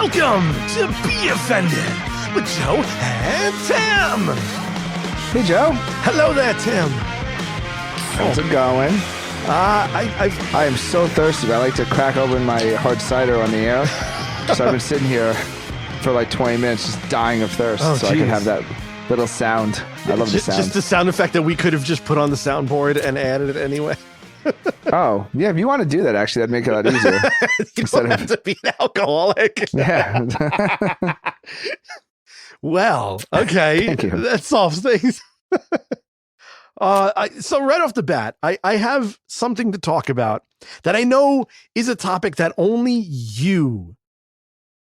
Welcome to Be Offended with Joe and Tim. Hey, Joe. Hello there, Tim. How's it going? I am so thirsty. I like to crack open my hard cider on the air. So I've been sitting here for like 20 minutes just dying of thirst so I can have that little sound. I love the sound. Just the sound effect that we could have just put on the soundboard and added it anyway. Oh, yeah. If you want to do that, actually, that'd make it a lot easier. You don't have to be an alcoholic. Yeah. Well, okay. Thank you. That solves things. So right off the bat, I have something to talk about that I know is a topic that only you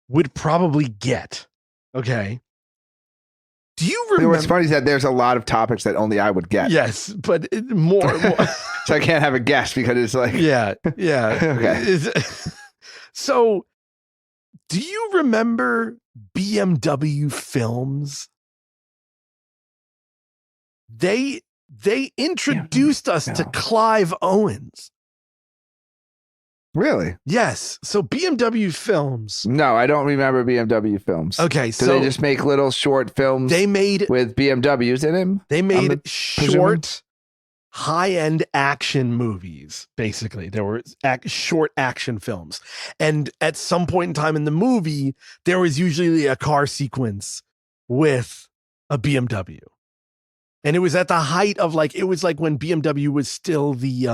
would probably get. Okay. Do you remember? What's funny is that there's a lot of topics that only I would get. Yes, but more. So I can't have a guess because it's like. Yeah. Okay. So do you remember BMW films? They introduced us to Clive Owens. Really? Yes. So BMW films. No, I don't remember BMW films. Okay, So so they just make little short films with BMWs in them? They made short, high-end action movies, basically. There were short action films. And at some point in time in the movie, there was usually a car sequence with a BMW. And it was at the height of it was like when BMW was still the,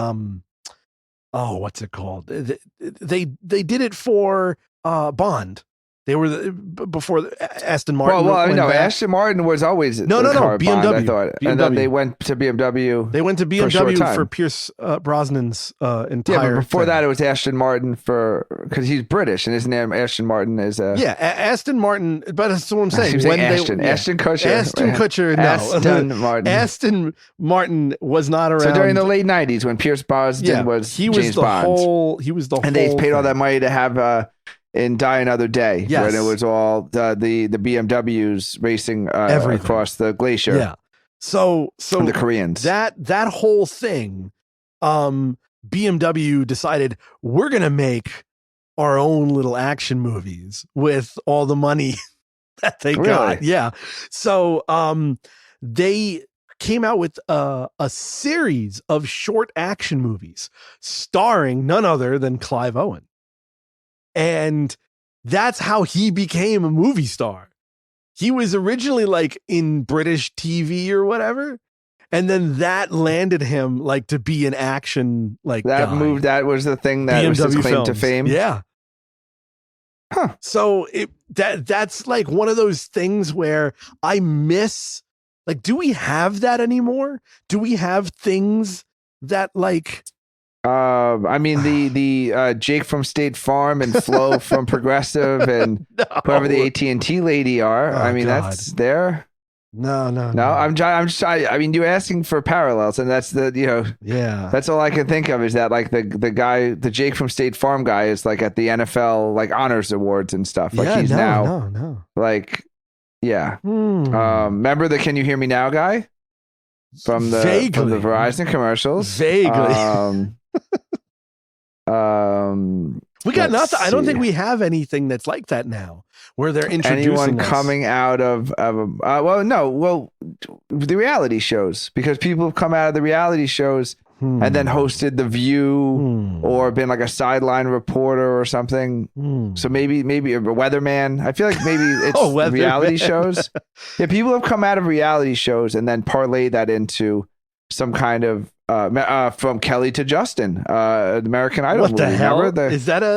what's it called? They did it for Bond. They were before Aston Martin. Well, no, Aston Martin was always no, BMW. Bond, I thought, BMW. And then they went to BMW. They went to BMW for Pierce Brosnan's entire. Yeah, but before thing. that, it was Aston Martin because he's British, and his name Aston Martin is Aston Martin. But that's what I'm saying. Ashton Kutcher. Aston Kutcher. No, Aston Martin. Aston Martin was not around. So during the late '90s, when Pierce Brosnan was James Bond, he was the whole. And they paid all that money to have. In Die Another Day, yes. when it was all the BMWs racing across the glacier. Yeah. So the Koreans. That whole thing, BMW decided we're gonna make our own little action movies with all the money that they got. Yeah. So they came out with a series of short action movies starring none other than Clive Owen. And that's how he became a movie star. He was originally in British TV or whatever. And then that landed him to be an action that guy. That was the thing that BMW was his claim to fame. Yeah. Huh. So that's one of those things where I miss, do we have that anymore? Do we have things that I mean the Jake from State Farm and Flo from Progressive and whoever the AT&T lady are. I mean, God. That's there. No. I'm just. I mean, you're asking for parallels, and that's Yeah. That's all I can think of is that the guy, the Jake from State Farm guy, is at the NFL honors awards and stuff. He's now. Yeah. Remember the Can You Hear Me Now guy from the Verizon commercials? Vaguely. We got nothing. I don't think we have anything that's like that now, where they're introducing anyone coming out of the reality shows, because people have come out of the reality shows and then hosted The View or been a sideline reporter or something. So maybe a weatherman. I feel like maybe it's reality shows. Yeah, people have come out of reality shows and then parlayed that into some kind of from Kelly to Justin, American Idol. What the movie. hell? Remember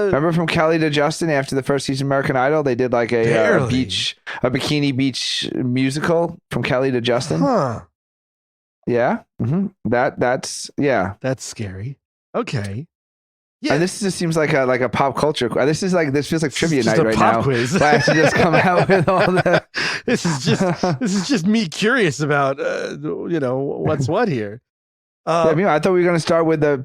remember from Kelly to Justin after the first season of American Idol, they did a bikini beach musical from Kelly to Justin. Huh. Yeah. Mm-hmm. That's scary. Okay. Yeah. And this just seems like a pop culture. This feels like trivia night right now. Quiz. I have to just come out with all the. This is just me curious about what's what here. I thought we were going to start with the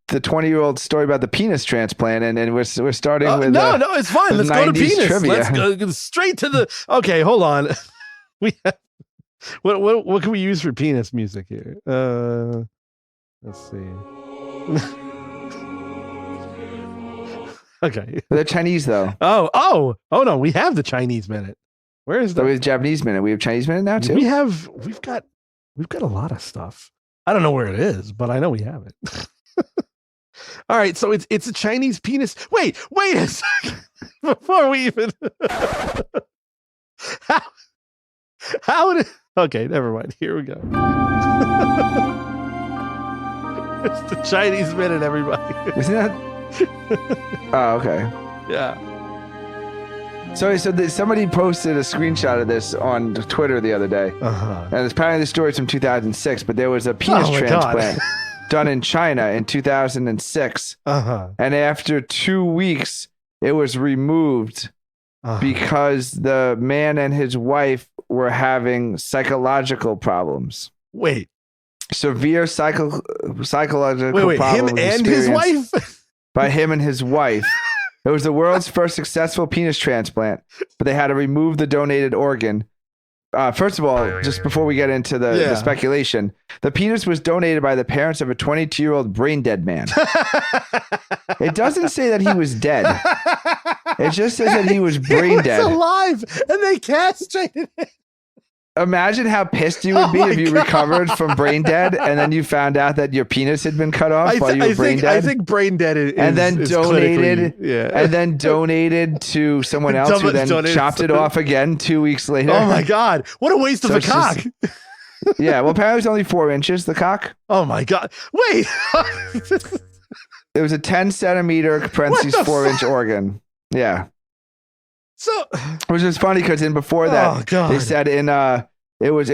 20-year-old story about the penis transplant, and we're starting with no, it's fine. Let's go to penis. Trivia. Let's go straight to the. Okay, hold on. We have, what can we use for penis music here? Let's see. Okay. They're Chinese though. Oh no, we have the Chinese minute. Where is So we the have Japanese minute. We have Chinese minute now too. we've got a lot of stuff. I don't know where it is, but I know we have it. All right, so it's a Chinese penis. Wait a second. Before we even how did okay, never mind. Here we go. It's the Chinese minute, everybody. Isn't that? Oh, okay. Yeah. So somebody posted a screenshot of this on Twitter the other day, and apparently the story's from 2006. But there was a penis transplant done in China in 2006, and after 2 weeks, it was removed because the man and his wife were having psychological problems. Wait. Severe psychological problems. Him and his wife? By him and his wife. It was the world's first successful penis transplant, but they had to remove the donated organ. First of all, just before we get into the speculation, the penis was donated by the parents of a 22-year-old brain-dead man. It doesn't say that he was dead. It just says that he was brain-dead. He was alive, and they castrated him. Imagine how pissed you would be if you recovered from brain dead and then you found out that your penis had been cut off while you were brain dead. I think brain dead is and then is donated and then donated to someone else who then chopped it off again 2 weeks later. Oh my God. What a waste of a cock. Yeah. Well, apparently it was only 4 inches, the cock. Oh my God. Wait. It was a 10 centimeter parentheses 4-inch organ. Yeah. So, which is funny because before that, they said it was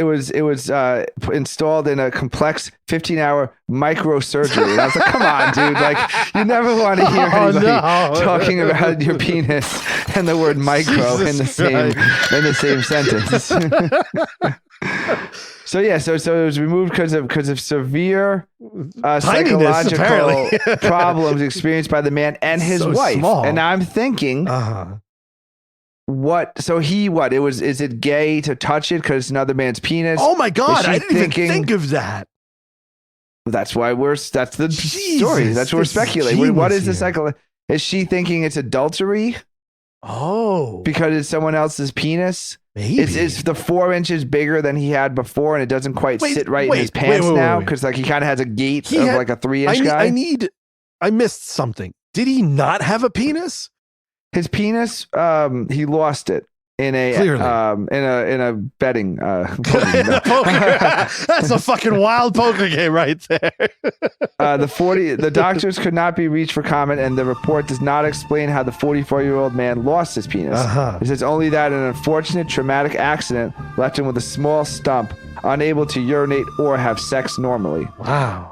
installed in a complex 15-hour microsurgery. And I was like, come on, dude! Like, you never want to hear anybody talking about your penis and the word micro in the same sentence. So it was removed because of severe psychological problems experienced by the man and his wife. Small. And I'm thinking. Is it gay to touch it because it's another man's penis? Oh my God, I didn't even think of that. That's the story. That's what we're speculating. What is the cycle? Is she thinking it's adultery? Oh. Because it's someone else's penis? Maybe. It's the 4 inches bigger than he had before and it doesn't quite sit right in his pants now because like he kind of has a gait of like a 3-inch guy? I missed something. Did he not have a penis? His penis, he lost it in a betting That's a fucking wild poker game right there. The doctors could not be reached for comment, and the report does not explain how the 44-year-old man lost his penis. It says only that an unfortunate traumatic accident left him with a small stump, unable to urinate or have sex normally. Wow.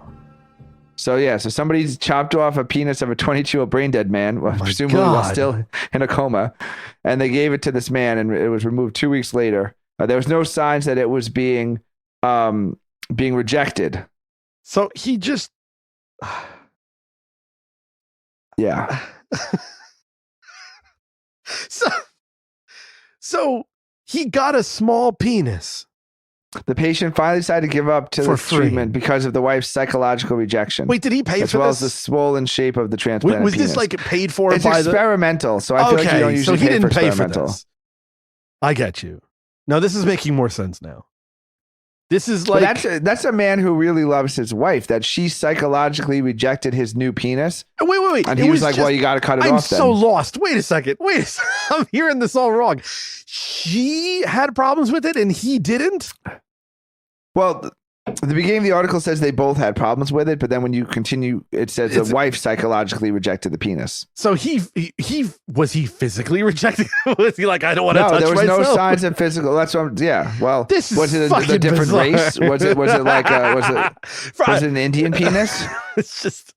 So somebody's chopped off a penis of a 22-year-old brain dead man, presumably while still in a coma, and they gave it to this man, and it was removed 2 weeks later. There was no signs that it was being rejected. So he just, yeah. So he got a small penis. The patient finally decided to give up to the treatment because of the wife's psychological rejection. Wait, did he pay for this? As well as the swollen shape of the transplanted penis. Was this like paid for it's by experimental, so I feel like you don't usually he didn't pay for experimental. This. I get you. No, this is making more sense now. This is like that's a man who really loves his wife. That she psychologically rejected his new penis. Wait, and he was like, "Well, you got to cut it off." I'm so lost. Wait a second. I'm hearing this all wrong. She had problems with it, and he didn't. Well, the beginning of the article says they both had problems with it, but then when you continue, it says the wife psychologically rejected the penis. So he was he physically rejected? Was he like, I don't want to touch myself? No, there was no signs of physical. That's what I'm, yeah. Well, this is was it a different bizarre. race? Was it like was it an Indian penis? It's just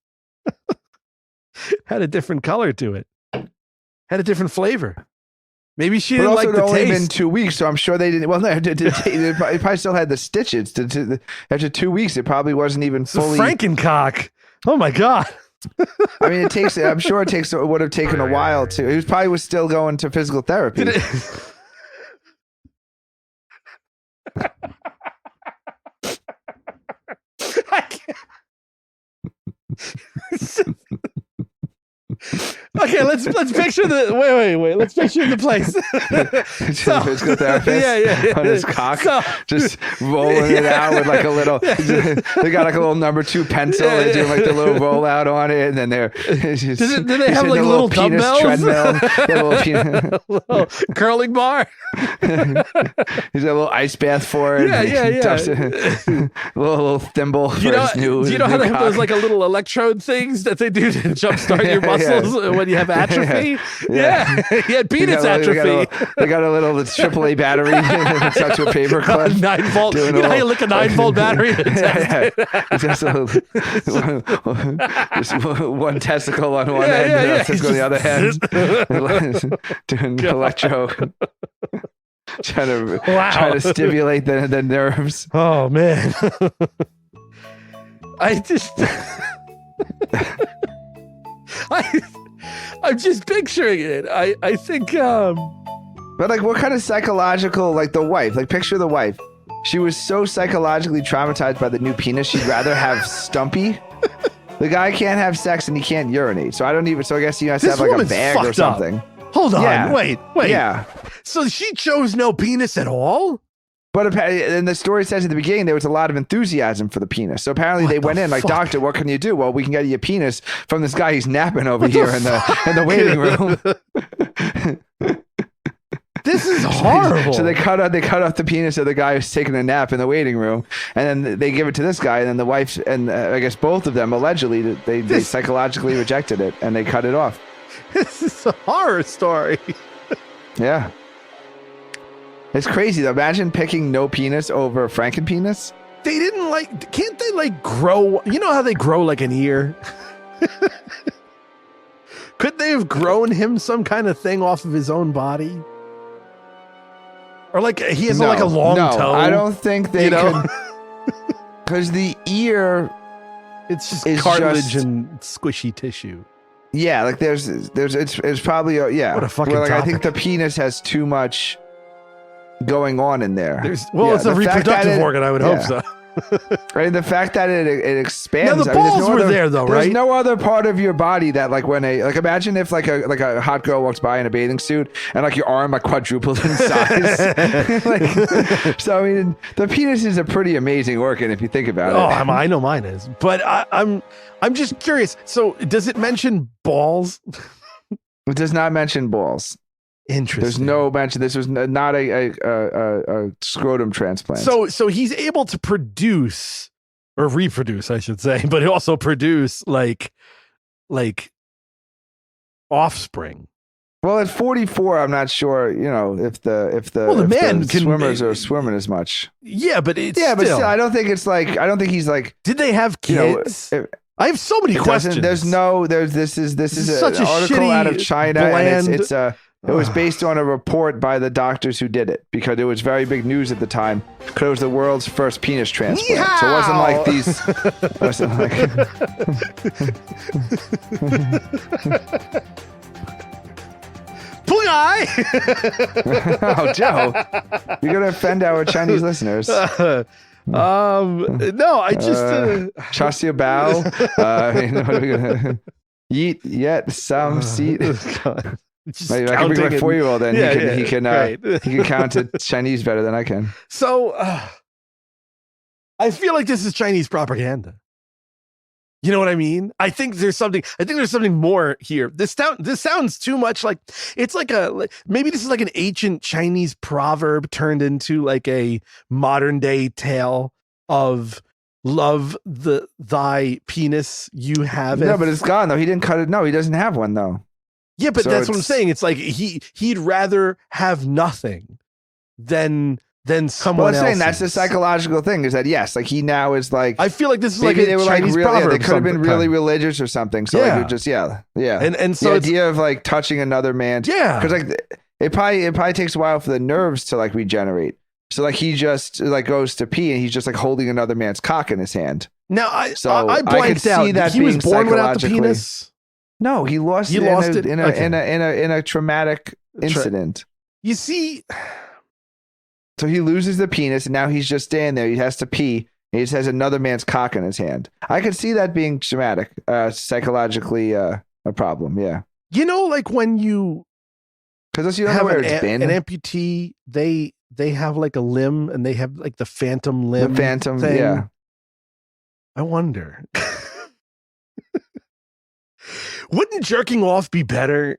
had a different color to it. Had a different flavor. Maybe she didn't like the taste. But also, it only been 2 weeks, so I'm sure they didn't. Well, no, it probably still had the stitches. After 2 weeks, it probably wasn't even fully. Frankencock. Oh my God. I mean, I'm sure it would have taken a while to. He probably was still going to physical therapy. I can't. Okay, let's picture the wait. Let's picture the place. Physical therapist on his cock, just rolling it out with like a little. They got like a little number 2 pencil. They're doing like the little rollout on it, and then they're. Do they have like little dumbbells? Treadmill, little curling bar. He's got a little ice bath for it. Yeah. little thimble for his new. Do you know how they have those like a little electrode things that they do to jumpstart your muscles when you have atrophy? Yeah. He had penis atrophy. They got a little AAA battery attached to a paper clip. 9-volt. You know how you lick a 9-volt battery? Just one testicle on one end, and testicle on the other end. Doing electro. Trying to stimulate the nerves. Oh man. I just I'm just picturing it. I think but like what kind of psychological, like the wife, like picture the wife. She was so psychologically traumatized by the new penis, she'd rather have Stumpy. The guy can't have sex and he can't urinate. So I guess he has to have like a bag or something. Hold on. Wait. Yeah. So she chose no penis at all? But and the story says at the beginning there was a lot of enthusiasm for the penis. So apparently they went in like, doctor, what can you do? Well, we can get you a penis from this guy who's napping over here in the waiting room. This is horrible. So they cut off the penis of the guy who's taking a nap in the waiting room, and then they give it to this guy, and then the wife and I guess both of them allegedly they psychologically rejected it and they cut it off. This is a horror story. Yeah. It's crazy though. Imagine picking no penis over Frankenpenis. They didn't can't they grow? You know how they grow like an ear? Could they have grown him some kind of thing off of his own body? Or he has like a long toe? I don't think they could. Because the ear, it's just cartilage and squishy tissue. Yeah, like it's probably what a fucking topic. I think the penis has too much going on in there. It's a reproductive organ. I would hope so. Right, the fact that it expands. Now the balls were there though, right? There's no other part of your body that imagine if a hot girl walks by in a bathing suit and your arm quadrupled in size. So I mean, the penis is a pretty amazing organ if you think about it. Oh, I know mine is, but I'm just curious. So does it mention balls? It does not mention balls. Interesting. There's no mention. This was not a scrotum transplant. So he's able to produce or reproduce, I should say, but he also produce like offspring. Well, at 44, I'm not sure. If the swimmers are swimming as much. Yeah, but but still, I don't think it's I don't think he's Did they have kids? I have so many questions. This is such an article out of China, bland, and it was based on a report by the doctors who did it because it was very big news at the time because it was the world's first penis transplant. Yeehaw! So it wasn't like these. Oh, Joe, you're gonna offend our Chinese listeners. No, I just Chassia Bao. Yeet yet some seat. I can bring my 4-year-old in. He can count to Chinese better than I can. So I feel like this is Chinese propaganda. You know what I mean? I think there's something more here. This sounds too much like it's maybe this is like an ancient Chinese proverb turned into a modern day tale of love thy penis you have. No, but it's gone though. He didn't cut it. No, he doesn't have one though. Yeah, but that's what I'm saying. It's he'd rather have nothing than someone else. Well, I'm saying that's the psychological thing is that yes, he now is I feel like this is maybe a Chinese really, proverb. They could have been really religious or something. So yeah. just And so the idea of touching another man. Yeah. Because it probably takes a while for the nerves to regenerate. So he just goes to pee and he's just holding another man's cock in his hand. Now I blanked out. That he was born without the penis. No, he lost it in a traumatic incident. You see, so he loses the penis, and now he's just standing there. He has to pee. And he just has another man's cock in his hand. I could see that being traumatic, psychologically a problem. Yeah. like when you because you don't know where it's been. An amputee, they have like a limb and they have like the phantom limb. The phantom, thing. yeah. I wonder. Wouldn't jerking off be better?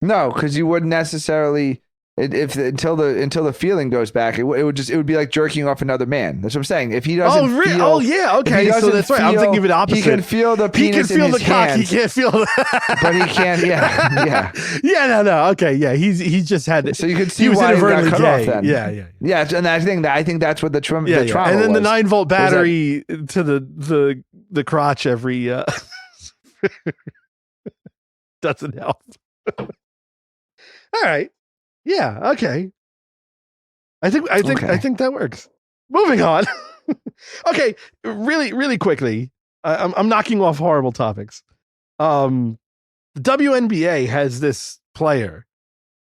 No, because you wouldn't necessarily until the feeling goes back. It would be like jerking off another man. That's what I'm saying. If he doesn't, yeah, okay. So that's right. I'm thinking of it opposite. He can feel the penis. He can feel the cock. Hands, he can't feel that, but he can't. Yeah. Yeah. No. Okay. Yeah. He just had. So you could see why he got cut off then. Yeah. And I think that's what the trauma. And then was. The 9-volt battery to the crotch every doesn't help. All right. Yeah. Okay. I think that works. Moving on. Okay. Really, really quickly. I'm knocking off horrible topics. The WNBA has this player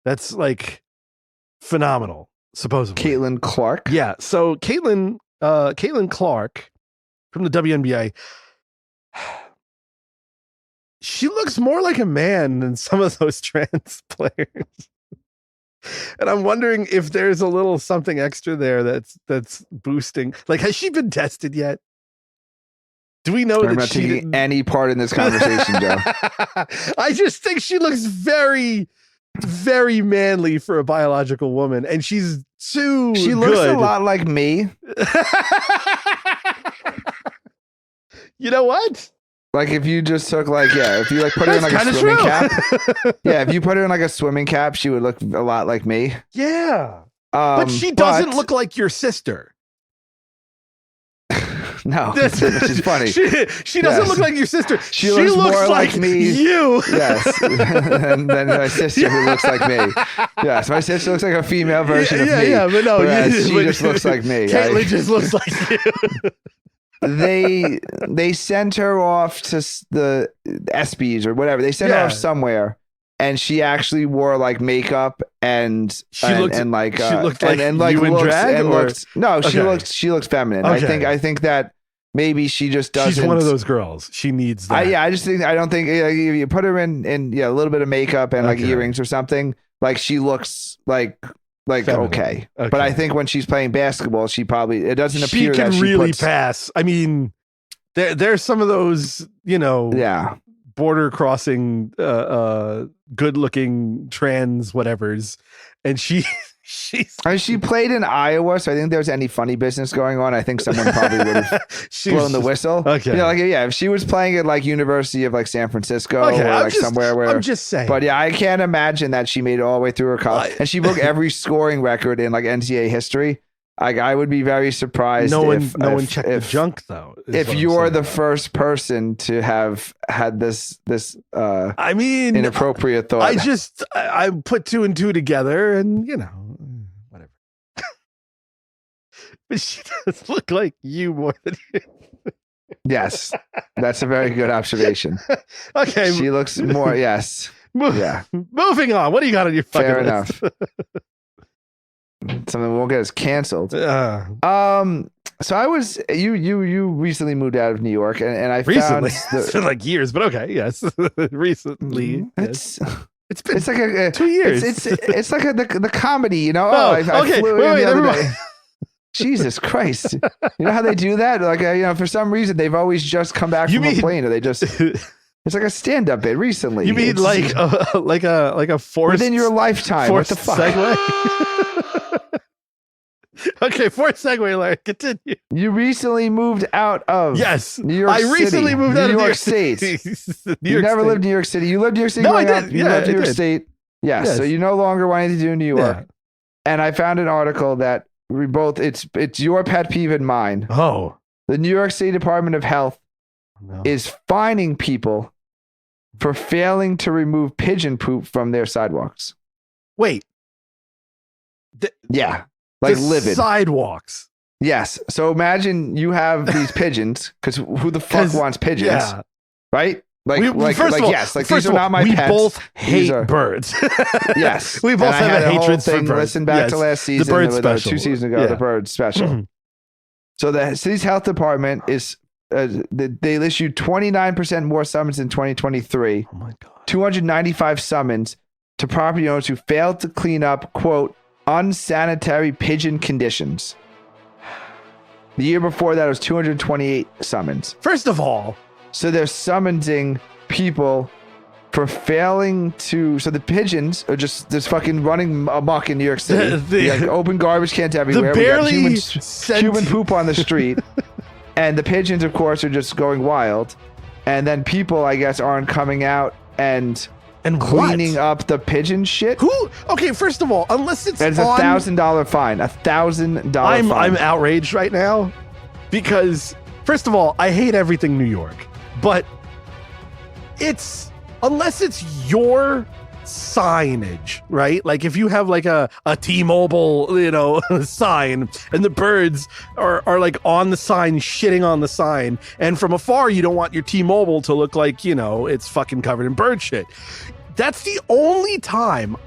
that's like phenomenal, supposedly. Caitlin Clark. Yeah. So Caitlin Clark from the WNBA. She looks more like a man than some of those trans players. And I'm wondering if there's a little something extra there that's boosting. Like, has she been tested yet? Do we know I'm not taking any part in this conversation, Joe? I just think she looks very, very manly for a biological woman, and she's too She looks a lot like me. You know what? Like if you just took if you put her in like a swimming cap. Yeah, if you put her in like a swimming cap, she would look a lot like me. Yeah. But she doesn't look like your sister. No, she's funny. She doesn't look like your sister. She looks more like me. You. Yes. And then my sister who looks like me. Yes, my sister looks like a female version of me. Yeah, but no, she just looks like me. Caitlin just looks like you. They sent her off to the ESPYs or whatever. They sent her off somewhere, and she actually wore like makeup and she looked like you in drag. She looks feminine. Okay. I think that maybe she just doesn't. She's one of those girls. She needs that. I don't think you put her in a little bit of makeup and like earrings or something. Like she looks like okay. But I think when she's playing basketball, it doesn't appear that she can really pass. I mean, there's some of those, border crossing, good looking trans whatevers, and she played in Iowa, so I think if there was any funny business going on, I think someone probably would have blown the whistle. Okay. If she was playing at like University of like San Francisco or like somewhere where I'm just saying. But yeah, I can't imagine that she made it all the way through her college, and she broke every scoring record in like NCAA history. I would be very surprised. No one checked the junk though. If you're the first person to have had this inappropriate thought, I put 2 and 2 together, and whatever. But she does look like you more than you. Yes, that's a very good observation. Okay, she looks more. Yes, Moving on. What do you got on your fucking list? Fair enough. Something won't get us canceled. So I was you recently moved out of New York, and I recently it's been like years, but okay, yes, recently. It's been like 2 years. It's like the comedy, I flew in the other day. Jesus Christ! You know how they do that? Like for some reason they've always just come back from a plane, or they just. It's like a stand-up bit recently. You mean like a forced within your lifetime? What the fuck? Segue? Okay, forced segue, Larry. Continue. You recently moved out of New York City. I recently moved out of New York State. You never lived in New York City. You lived in New York City growing up. You lived in New York State. Yes. So you no longer wanted to do New York. Yeah. And I found an article that we both. It's your pet peeve and mine. Oh. The New York State Department of Health is fining people for failing to remove pigeon poop from their sidewalks. Wait. Like livid sidewalks. Yes. So imagine you have these pigeons, because who the fuck wants pigeons? Yeah. Right? Like these are not my pets. We both hate birds. Yes. We both have a hatred for birds. Listen back to last season. The bird special. 2 seasons ago, the bird special. So the city's health department is they issued 29% more summons in 2023. Oh my God. 295 summons to property owners who failed to clean up, quote, unsanitary pigeon conditions. The year before that, it was 228 summons. First of all, so they're summoning people for failing to. So the pigeons are just fucking running amok in New York City. Like open garbage cans everywhere. We got human poop on the street. And the pigeons, of course, are just going wild. And then people, I guess, aren't coming out and cleaning up the pigeon shit. Who? Okay, first of all, unless it's $1,000 fine. $1,000 fine. I'm outraged right now because, first of all, I hate everything New York, but unless it's your signage, right? Like if you have like a T-Mobile, sign, and the birds are like on the sign, shitting on the sign, and from afar you don't want your T-Mobile to look like, it's fucking covered in bird shit. That's the only time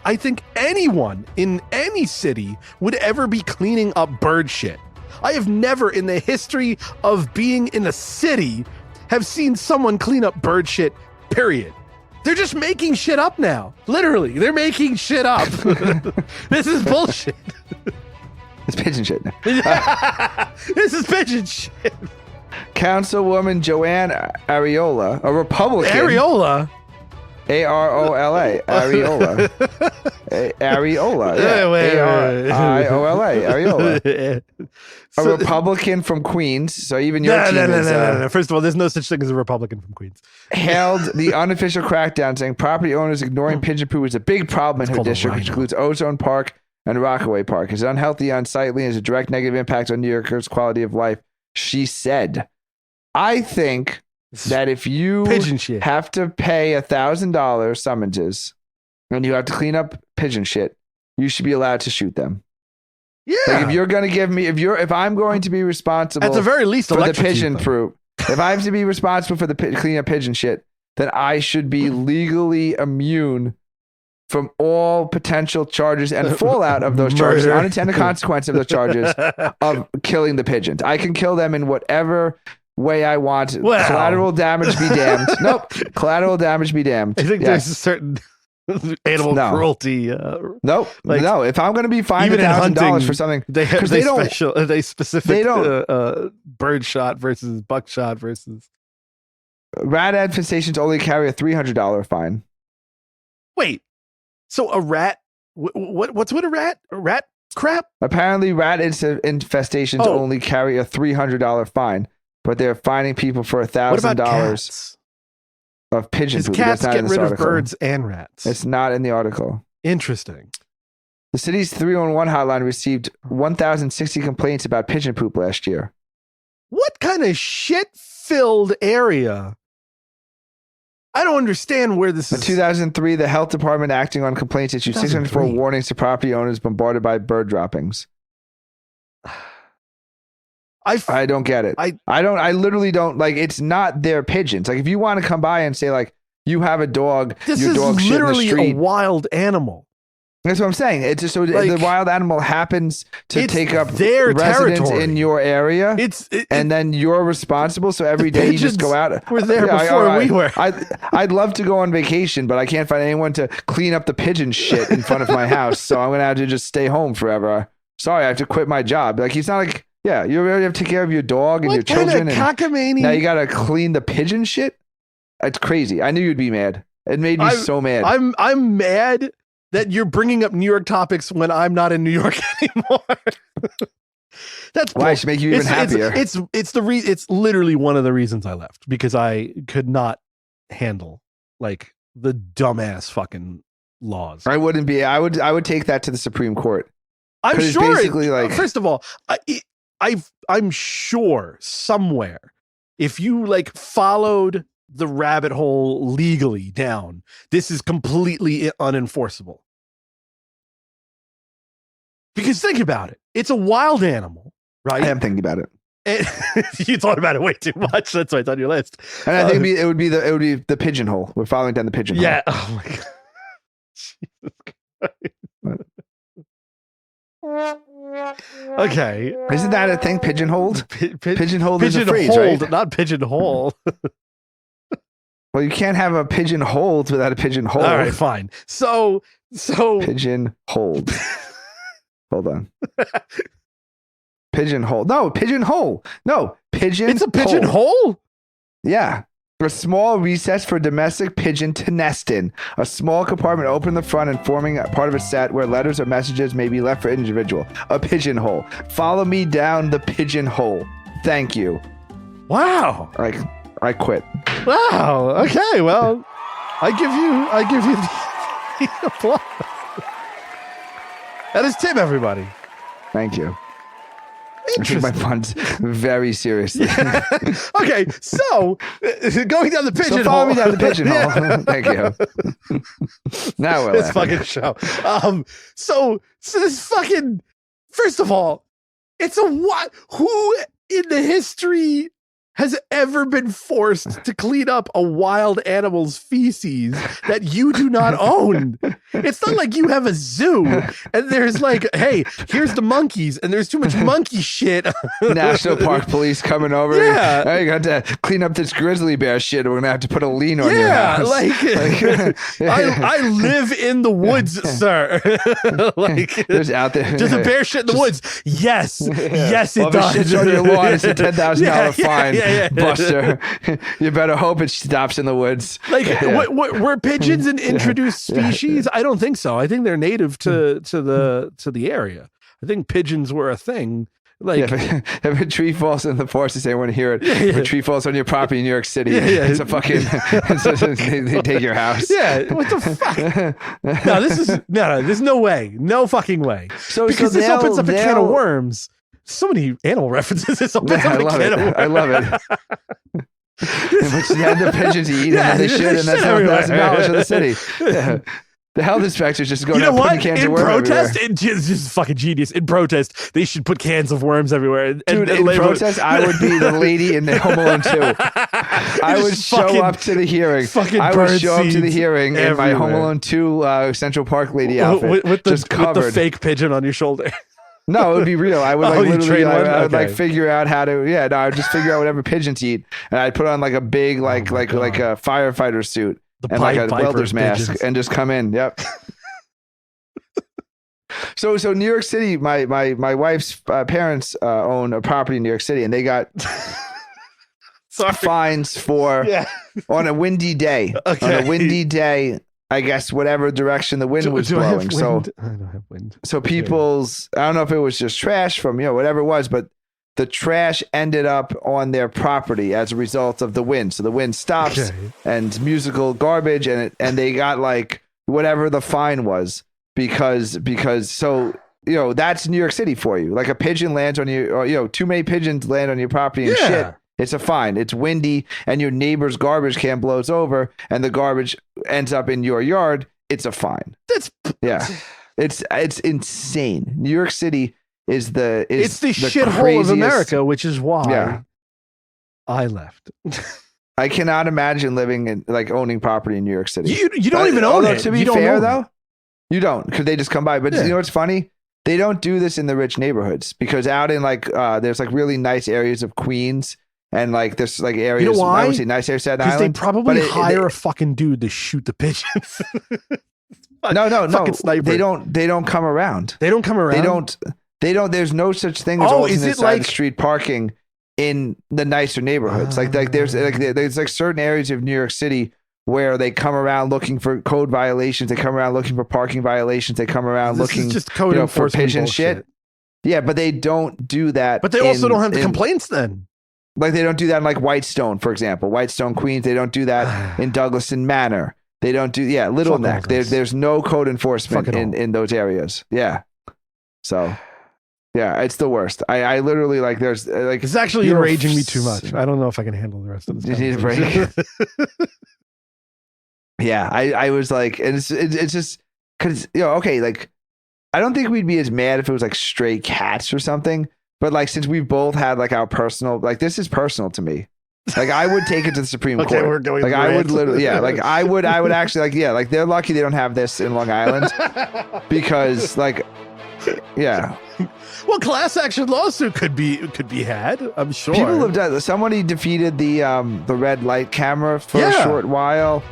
I think anyone in any city would ever be cleaning up bird shit. I have never in the history of being in a city have seen someone clean up bird shit, period. They're just making shit up now. Literally, they're making shit up. This is bullshit. It's pigeon shit. This is pigeon shit. Councilwoman Joanne Ariola, a Republican. Ariola? A-R-O-L-A. Ariola. Ariola. Yeah. A-R-I-O-L-A. Ariola. A Republican from Queens. So even your team is... No. First of all, there's no such thing as a Republican from Queens. Hailed the unofficial crackdown, saying property owners ignoring pigeon poo is a big problem in her district, which includes Ozone Park and Rockaway Park. It's unhealthy, unsightly, and has a direct negative impact on New Yorkers' quality of life, she said. I think that if you have to pay $1,000 summonses and you have to clean up pigeon shit, you should be allowed to shoot them. Yeah. Like if you're going to give me, if I'm going to be responsible at the very least for the pigeon poop, if I have to be responsible for the cleaning up pigeon shit, then I should be legally immune from all potential charges and fallout of those charges, unintended consequence of those charges of killing the pigeons. I can kill them in whatever way I want. Collateral damage be damned. Nope. Collateral damage be damned. I think there's a certain animal cruelty. Nope. No. If I'm going to be fined $1,000 for something, they specific bird shot versus buckshot versus rat infestations only carry a $300 fine. Wait, so a rat? What's with a rat? A rat crap? Apparently, rat infestations only carry a $300 fine. But they're fining people for $1,000 of pigeon poop. Cats get rid of birds and rats. It's not in the article. Interesting. The city's 311 hotline received 1,060 complaints about pigeon poop last year. What kind of shit-filled area? I don't understand where this is. In 2003, the health department, acting on complaints, issued 604 warnings to property owners bombarded by bird droppings. I don't get it. I literally don't, like, it's not their pigeons. Like, if you want to come by and say, like, you have a dog, your dog shit in the street. This is literally a wild animal. That's what I'm saying. It's just so the wild animal happens to take up their residence territory in your area, and then you're responsible. So every day you just go out. We're there before we were. I'd love to go on vacation, but I can't find anyone to clean up the pigeon shit in front of my house. So I'm gonna have to just stay home forever. Sorry, I have to quit my job. Like, he's not like. Yeah, you already have to take care of your dog and your children. And now you got to clean the pigeon shit? It's crazy. I knew you'd be mad. It made me so mad. I'm mad that you're bringing up New York topics when I'm not in New York anymore. That's why it should make you even happier. It's literally one of the reasons I left, because I could not handle like the dumbass fucking laws. I wouldn't be. I would take that to the Supreme Court. I'm sure. Basically, like, first of all, I'm sure somewhere, if you like followed the rabbit hole legally down, this is completely unenforceable. Because think about it. It's a wild animal, right? I am thinking about it. You thought about it way too much. That's why it's on your list. And I think it would be the pigeonhole. We're following down the pigeonhole. Yeah. Oh my God. Jesus Christ. Okay. Isn't that a thing? Pigeonholed? Pigeonholed is a phrase, right? Not pigeonhole. Well, you can't have a pigeonholed without a pigeonhole. All right, fine. So pigeonholed. Hold on. Pigeonhole. No, pigeonhole. No, pigeon. It's a pigeonhole? Yeah. A small recess for domestic pigeon to nest in. A small compartment open in the front and forming part of a set where letters or messages may be left for individual. A pigeonhole. Follow me down the pigeonhole. Thank you. Wow. I quit. Wow. Okay. Well, I give you the applause. That is Tim, everybody. Thank you. I take my puns very seriously. Yeah. Okay, so going down the pigeonhole. So follow me down the pigeonhole. Thank you. Now we're this fucking show. So this fucking. First of all, it's a what? Who in the history has ever been forced to clean up a wild animal's feces that you do not own? It's not like you have a zoo and there's like, hey, here's the monkeys and there's too much monkey shit. National Park Police coming over. Yeah. Hey, you got to clean up this grizzly bear shit. We're going to have to put a lien on your house. I live in the woods, sir. There's out there. Does a bear shit in the woods? Yes. Yeah. Yes, it does. If it shits on your lawn, it's a $10,000 fine. Yeah. Buster, you better hope it stops in the woods. Were pigeons an introduced species? I don't think so. I think they're native to the area. I think pigeons were a thing. If a tree falls in the forest, they say, I want to hear it. If a tree falls on your property in New York City, it's a fucking. They take your house. Yeah, what the fuck? No. There's no way, no fucking way. Because this opens up a can of worms. So many animal references. This opens up a can of worms. I love it. But you had the pigeons eat, and they should, and that's $1,000 for the city. Yeah. The health inspectors just going out putting cans of worms everywhere. It's just fucking genius. In protest, they should put cans of worms everywhere. Dude, in protest, I would be the lady in the Home Alone 2. I would show up to the hearing. I would show up to the hearing in my Home Alone 2 Central Park lady outfit. With the fake pigeon on your shoulder. No, it would be real. I would I would figure out how to. Yeah, no, I would just figure out whatever pigeons eat, and I'd put on like a big like a firefighter suit and like a welder's mask, and just come in. Yep. So New York City, my wife's parents own a property in New York City, and they got fines for on a windy day. Okay. On a windy day. I guess whatever direction the wind was blowing. So I don't have wind. So people's, I don't know if it was just trash from, whatever it was, but the trash ended up on their property as a result of the wind. So the wind stops and musical garbage and they got like whatever the fine was because so, that's New York City for you. Like a pigeon lands on you, or, too many pigeons land on your property and shit. It's a fine. It's windy and your neighbor's garbage can blows over and the garbage ends up in your yard. It's a fine. It's insane. New York City is the shithole of America, which is why I left. I cannot imagine living in owning property in New York City. You don't even own it. To be fair though, you don't, because they just come by. But you know what's funny? They don't do this in the rich neighborhoods because out in there's really nice areas of Queens. And there's areas, you know why? I would say nice areas Staten Island. Because they probably hire a fucking dude to shoot the pigeons. No. Sniper. They don't come around. They don't come around. They don't. There's no such thing as alternate side street parking in the nicer neighborhoods. There's certain areas of New York City where they come around looking for code violations. They come around looking for parking violations. They come around looking just code for pigeon shit. Yeah, but they don't do that. But they also don't have the complaints then. They don't do that in Whitestone, for example. Whitestone, Queens, they don't do that in Douglaston Manor. They don't do, Little Neck. There's no code enforcement in those areas. Yeah. So, it's the worst. I literally, there's, it's actually enraging me too much. I don't know if I can handle the rest of this. You need a break? Yeah, I was and it's just, because, I don't think we'd be as mad if it was stray cats or something. But since we've both had our personal, this is personal to me. I would take it to the Supreme Court. We're going I would literally, I would actually, they're lucky they don't have this in Long Island because Yeah. Well, class action lawsuit could be had. I'm sure people have done. Somebody defeated the red light camera for a short while.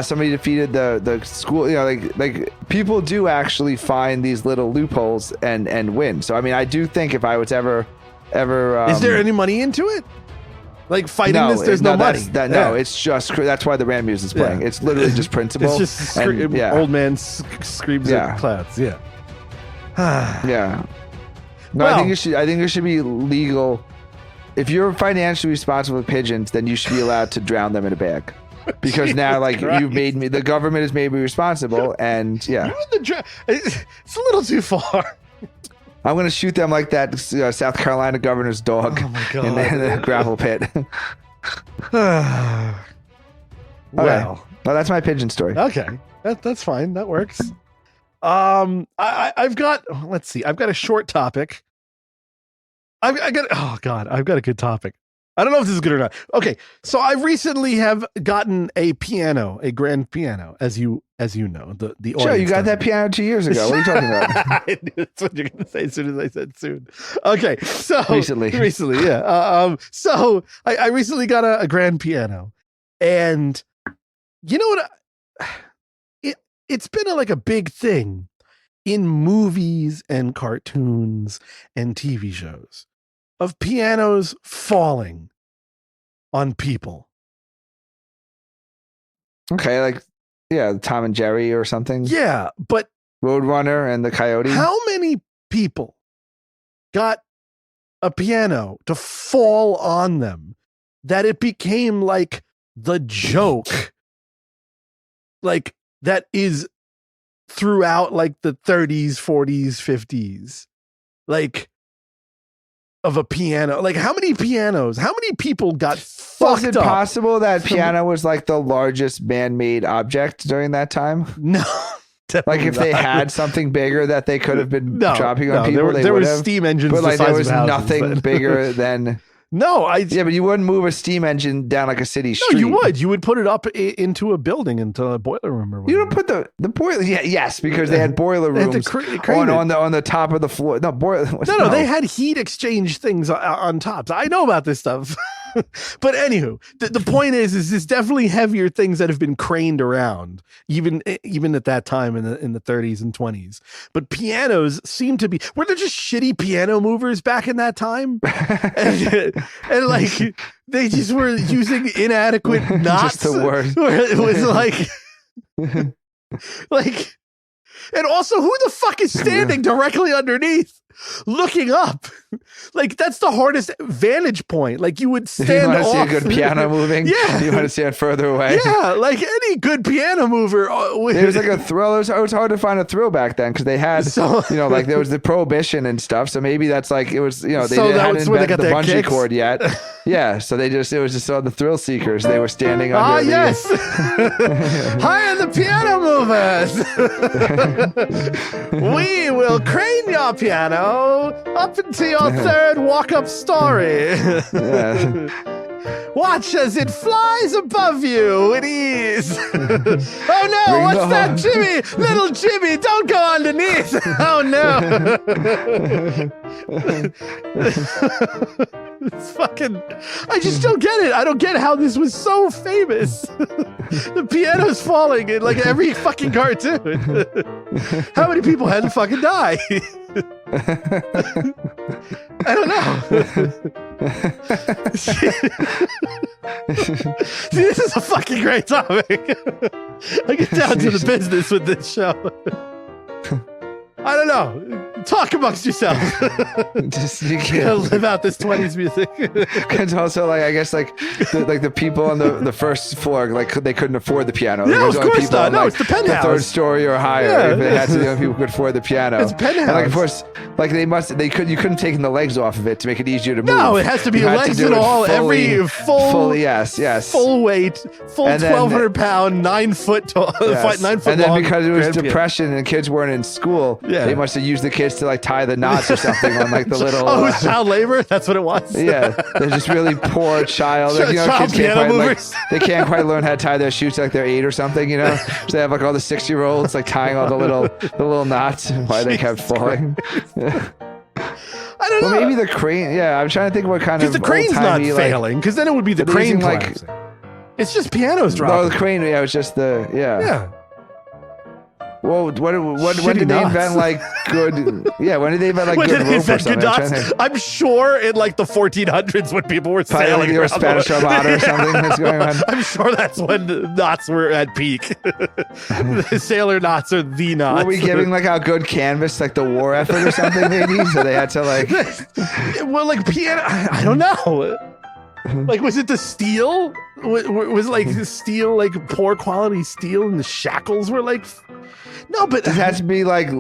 Somebody defeated the school. You know, like people do actually find these little loopholes and win. So I mean, I do think if I was ever is there any money into it? Like fighting this, there's no money. No, it's just that's why the Rand music's playing. It's literally just principle. It's just old man screams at clouds. Yeah. Yeah. No, I think it should be legal. If you're financially responsible for pigeons, then you should be allowed to drown them in a bag. Because now, like, the government has made me responsible, and it's a little too far. I'm going to shoot them like that South Carolina governor's dog in the gravel pit. Well, that's my pigeon story. Okay, that's fine. That works. I've got a short topic. I've got a good topic. I don't know if this is good or not. Okay, so I recently have gotten a grand piano, as you know. The sure, you got that piano 2 years ago. What are you talking about? I knew that's what you're going to say as soon as I said soon. Okay, so recently, yeah. So I recently got a grand piano, and you know what? It's been a big thing in movies and cartoons and TV shows of pianos falling on people. Okay, like Tom and Jerry or something. Yeah, but Roadrunner and the Coyote. How many people got a piano to fall on them that it became like the joke? Like that is throughout like the 30s, 40s, 50s. Like of a piano. Like how many people got fucked up? Was it possible that piano was like the largest man-made object during that time? No. Like if they had something bigger that they could have been dropping on people, there was steam engines, but like the size there was of houses, nothing bigger than. No, but you wouldn't move a steam engine down like a city street. No, you would. You would put it up into a building, into a boiler room or whatever. You don't put the boiler. Yeah, yes, because they had boiler rooms on the top of the floor. No boiler. No, they had heat exchange things on tops. I know about this stuff. But anywho, the point is there's definitely heavier things that have been craned around, even at that time in the 30s and 20s. But pianos seem to be, were there just shitty piano movers back in that time? and like they just were using inadequate knots. Just the word. It was like, and also who the fuck is standing directly underneath? Looking up, like that's the hardest vantage point. Like you would stand. You want to off. see a good piano moving? Yeah. You want to stand further away? Yeah, like any good piano mover. It was like a thrill. It was hard to find a thrill back then because they had, like there was the prohibition and stuff. So maybe that's like it was. They hadn't invented the bungee cord yet. Yeah, so it was just all the thrill seekers. They were standing under. Ah, yes. Hire the piano movers. We will crane your piano up into your third walk-up story. Watch as it flies above you with ease. Oh no, what's that, Jimmy? Little Jimmy, don't go underneath. Oh no. It's fucking, I just don't get it. I don't get how this was so famous. The piano's falling in like every fucking cartoon. How many people had to fucking die? I don't know. See, this is a fucking great topic. I get down to the business with this show. I don't know. Talk amongst yourselves. Just live out this 20s music. Because also, like, I guess, like the people on the first floor, like, they couldn't afford the piano. No, of course not. No, it's the penthouse. The third story or higher. Yeah. If they had to, the only people who could afford the piano. It's penthouse. And, like, of course, like, you couldn't take the legs off of it to make it easier to move. No, it has to be legs and all. Fully, yes. Full weight, full 1,200 pound, 9 foot tall, yes. 9 foot and then long. Because it was depression and kids weren't in school, yeah. they must have used the kids to like tie the knots or something on like the little. Oh, it was child labor. That's what it was. Yeah, they're just really poor child. Like, child kids piano movers. They can't quite learn how to tie their shoes like they're 8 or something. So they have like all the 6-year-olds like tying all the little knots. Why they kept falling. I don't know. Well, maybe the crane. Yeah, I'm trying to think what kind of. Because the crane's not failing. Because then it would be the crane collapsing. It's just pianos dropping. No, the crane. Yeah, it was just the. Yeah. Yeah. Well, when did they invent like good? Yeah, when did they invent like good rope or something? I'm sure in like the 1400s when people were sailing around Spanish Armada or something that's going on. I'm sure that's when the knots were at peak. The sailor knots are the knots. Were we giving like our good canvas, like the war effort or something maybe? So they had to like. Well, like piano. I don't know. Like, was it the steel? Was like the steel, like poor quality steel, and the shackles were like. No, but it had to be like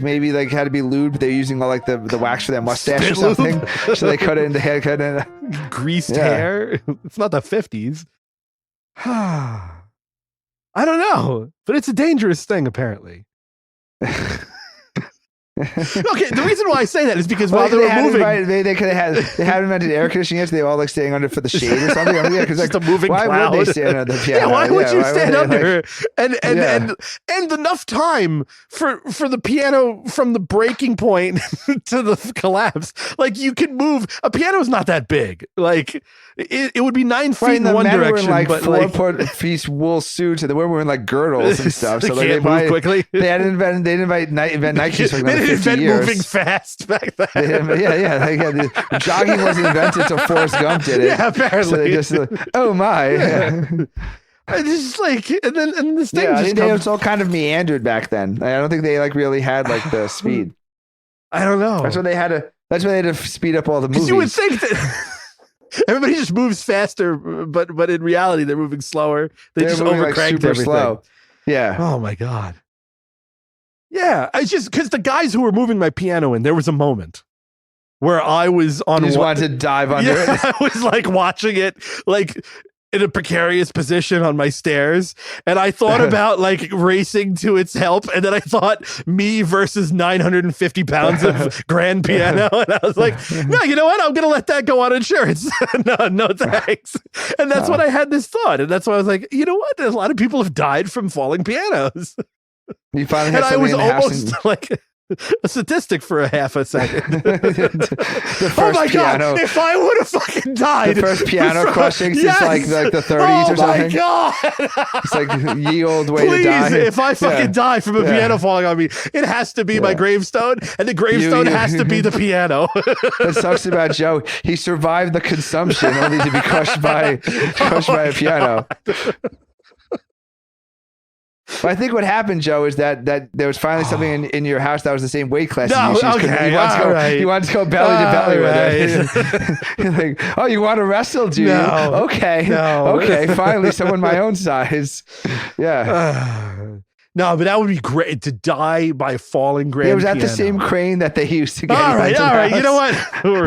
maybe like had to be lubed. They're using all like the wax for their mustache or something, so they cut it in the haircut and greased hair. It's not the 50s. I don't know, but it's a dangerous thing apparently. Okay, the reason why I say that is because while they were moving, they hadn't invented air conditioning yet. So they were all like staying under for the shade or something. I mean, yeah, because like, just a moving why cloud. Would they stand under the piano? Yeah, why would you stand under? Like, and enough time for the piano from the breaking point to the collapse. Like you can move. A piano's not that big. Like it would be 9 feet in one direction, were in, like, but 4-piece wool suits, and the women were in like girdles and stuff. So they can't move quickly. They didn't invent Nike. They didn't invent moving fast back then. Jogging wasn't invented until Forrest Gump did it. Yeah, apparently. So they just oh my. Yeah. It's just like, and this thing just it was all kind of meandered back then. I don't think they like really had like the speed. I don't know. That's why they had to speed up all the movies. You would think that everybody just moves faster, but in reality they're moving slower. They're just overcranked like super everything. Slow. Yeah. Oh my God. Yeah, it's just because the guys who were moving my piano in, there was a moment where I was on. You just wanted to dive under it. I was like watching it, like in a precarious position on my stairs, and I thought about like racing to its help, and then I thought me versus 950 pounds of grand piano, and I was like, no, you know what? I'm gonna let that go on insurance. no, thanks. And that's when I had this thought, and that's why I was like, you know what? A lot of people have died from falling pianos. You finally and I was almost like a statistic for a half a second. The oh my piano, God! If I would have fucking died, the first piano crushing since like the 30s or something. Oh my God! It's like ye old way Please, to die. If I fucking die from a piano falling on me, it has to be my gravestone, and the gravestone has to be the piano. That sucks about Joe. He survived the consumption only to be crushed by a piano. But I think what happened, Joe, is that there was finally something in your house that was the same weight class as you. Okay, you want to go belly to belly with it. You're like, oh, you want to wrestle, do you? Okay. No. Okay, finally, someone my own size. Yeah. No, but that would be great to die by falling grand piano. It was at the same crane that they used to get. All right. You know what?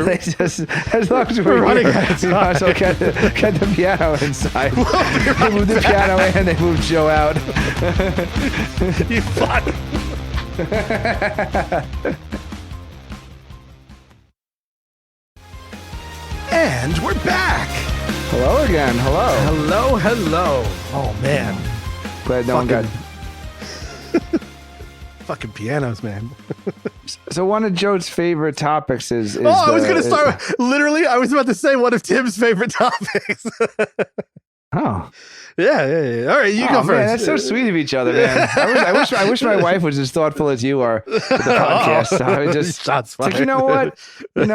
They just, as long as we're running out of time, might as well get the piano inside. They moved the piano in, they moved Joe out. You fuck. And we're back. Hello again. Hello. Oh, man. Glad no one got... Fucking pianos, man. So one of Joe's favorite topics is I was going to start. Literally, I was about to say one of Tim's favorite topics. Oh. Yeah. All right, you go first. Man, that's so sweet of each other, man. I wish my wife was as thoughtful as you are with the podcast. I just shots fired. Like, you know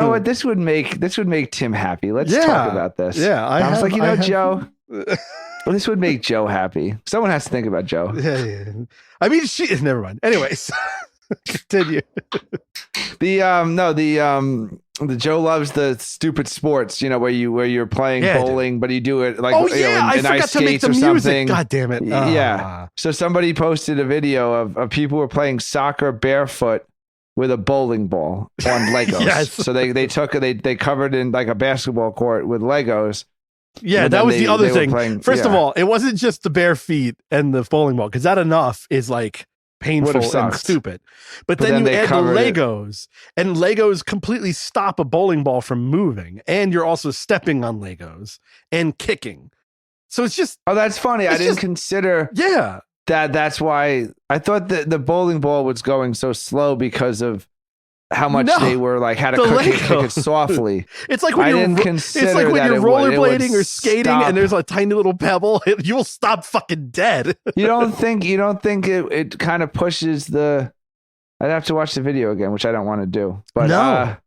what? This would make Tim happy. Let's talk about this. Yeah, I was like, Joe. Well, this would make Joe happy. Someone has to think about Joe. Yeah. I mean, never mind. Anyways, continue. The Joe loves the stupid sports, where you're playing bowling, but you do it like I forgot ice to make skates the or music. something. God damn it! Yeah. So somebody posted a video of people who were playing soccer barefoot with a bowling ball on Legos. Yes. So they covered in like a basketball court with Legos. Yeah, that was the other thing. First of all, it wasn't just the bare feet and the bowling ball, because that enough is like painful and stupid. But then you add the Legos, and Legos completely stop a bowling ball from moving, and you're also stepping on Legos and kicking. So it's just... Oh, that's funny. I didn't consider that's why I thought that the bowling ball was going so slow because of how much they were like had to kick it softly. It's like when you're rollerblading or skating and there's a tiny little pebble, you will stop fucking dead. You don't think it kind of pushes the... I'd have to watch the video again, which I don't want to do. But I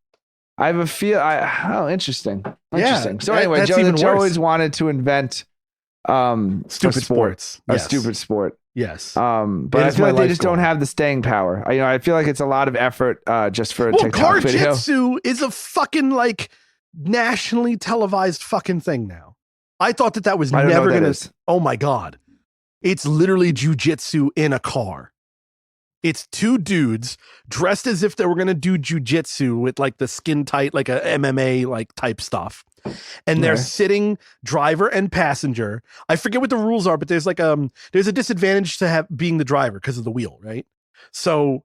have a feel. Interesting. Yeah, so anyway, Joe always wanted to invent stupid sports. A stupid sport. Yes. But I feel like they just don't have the staying power. I feel like it's a lot of effort just for a TikTok video. Car-jitsu is a fucking like nationally televised fucking thing now. I thought that was never going to... Oh my God. It's literally jujitsu in a car. It's two dudes dressed as if they were going to do jujitsu with like the skin tight, like a MMA like type stuff. And they're sitting driver and passenger. I forget what the rules are, but there's like there's a disadvantage to being the driver because of the wheel, right? So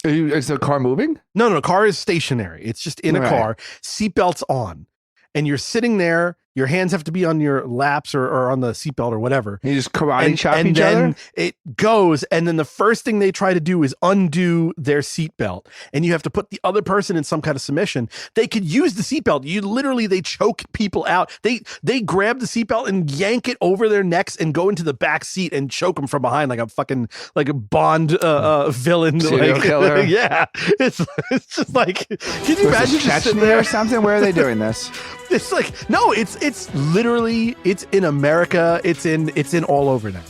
is the car moving? No, car is stationary. It's just in a car, seatbelts on. And you're sitting there, your hands have to be on your laps or on the seatbelt or whatever. You just karate chop each other? And then it goes, and then the first thing they try to do is undo their seatbelt. And you have to put the other person in some kind of submission. They could use the seatbelt. They choke people out. They grab the seatbelt and yank it over their necks and go into the back seat and choke them from behind like a fucking, like a Bond villain. Serial killer. Yeah. It's just like, can you imagine just sitting there or something? Where are they doing this? It's like, no, it's literally, it's in America. It's in all over now.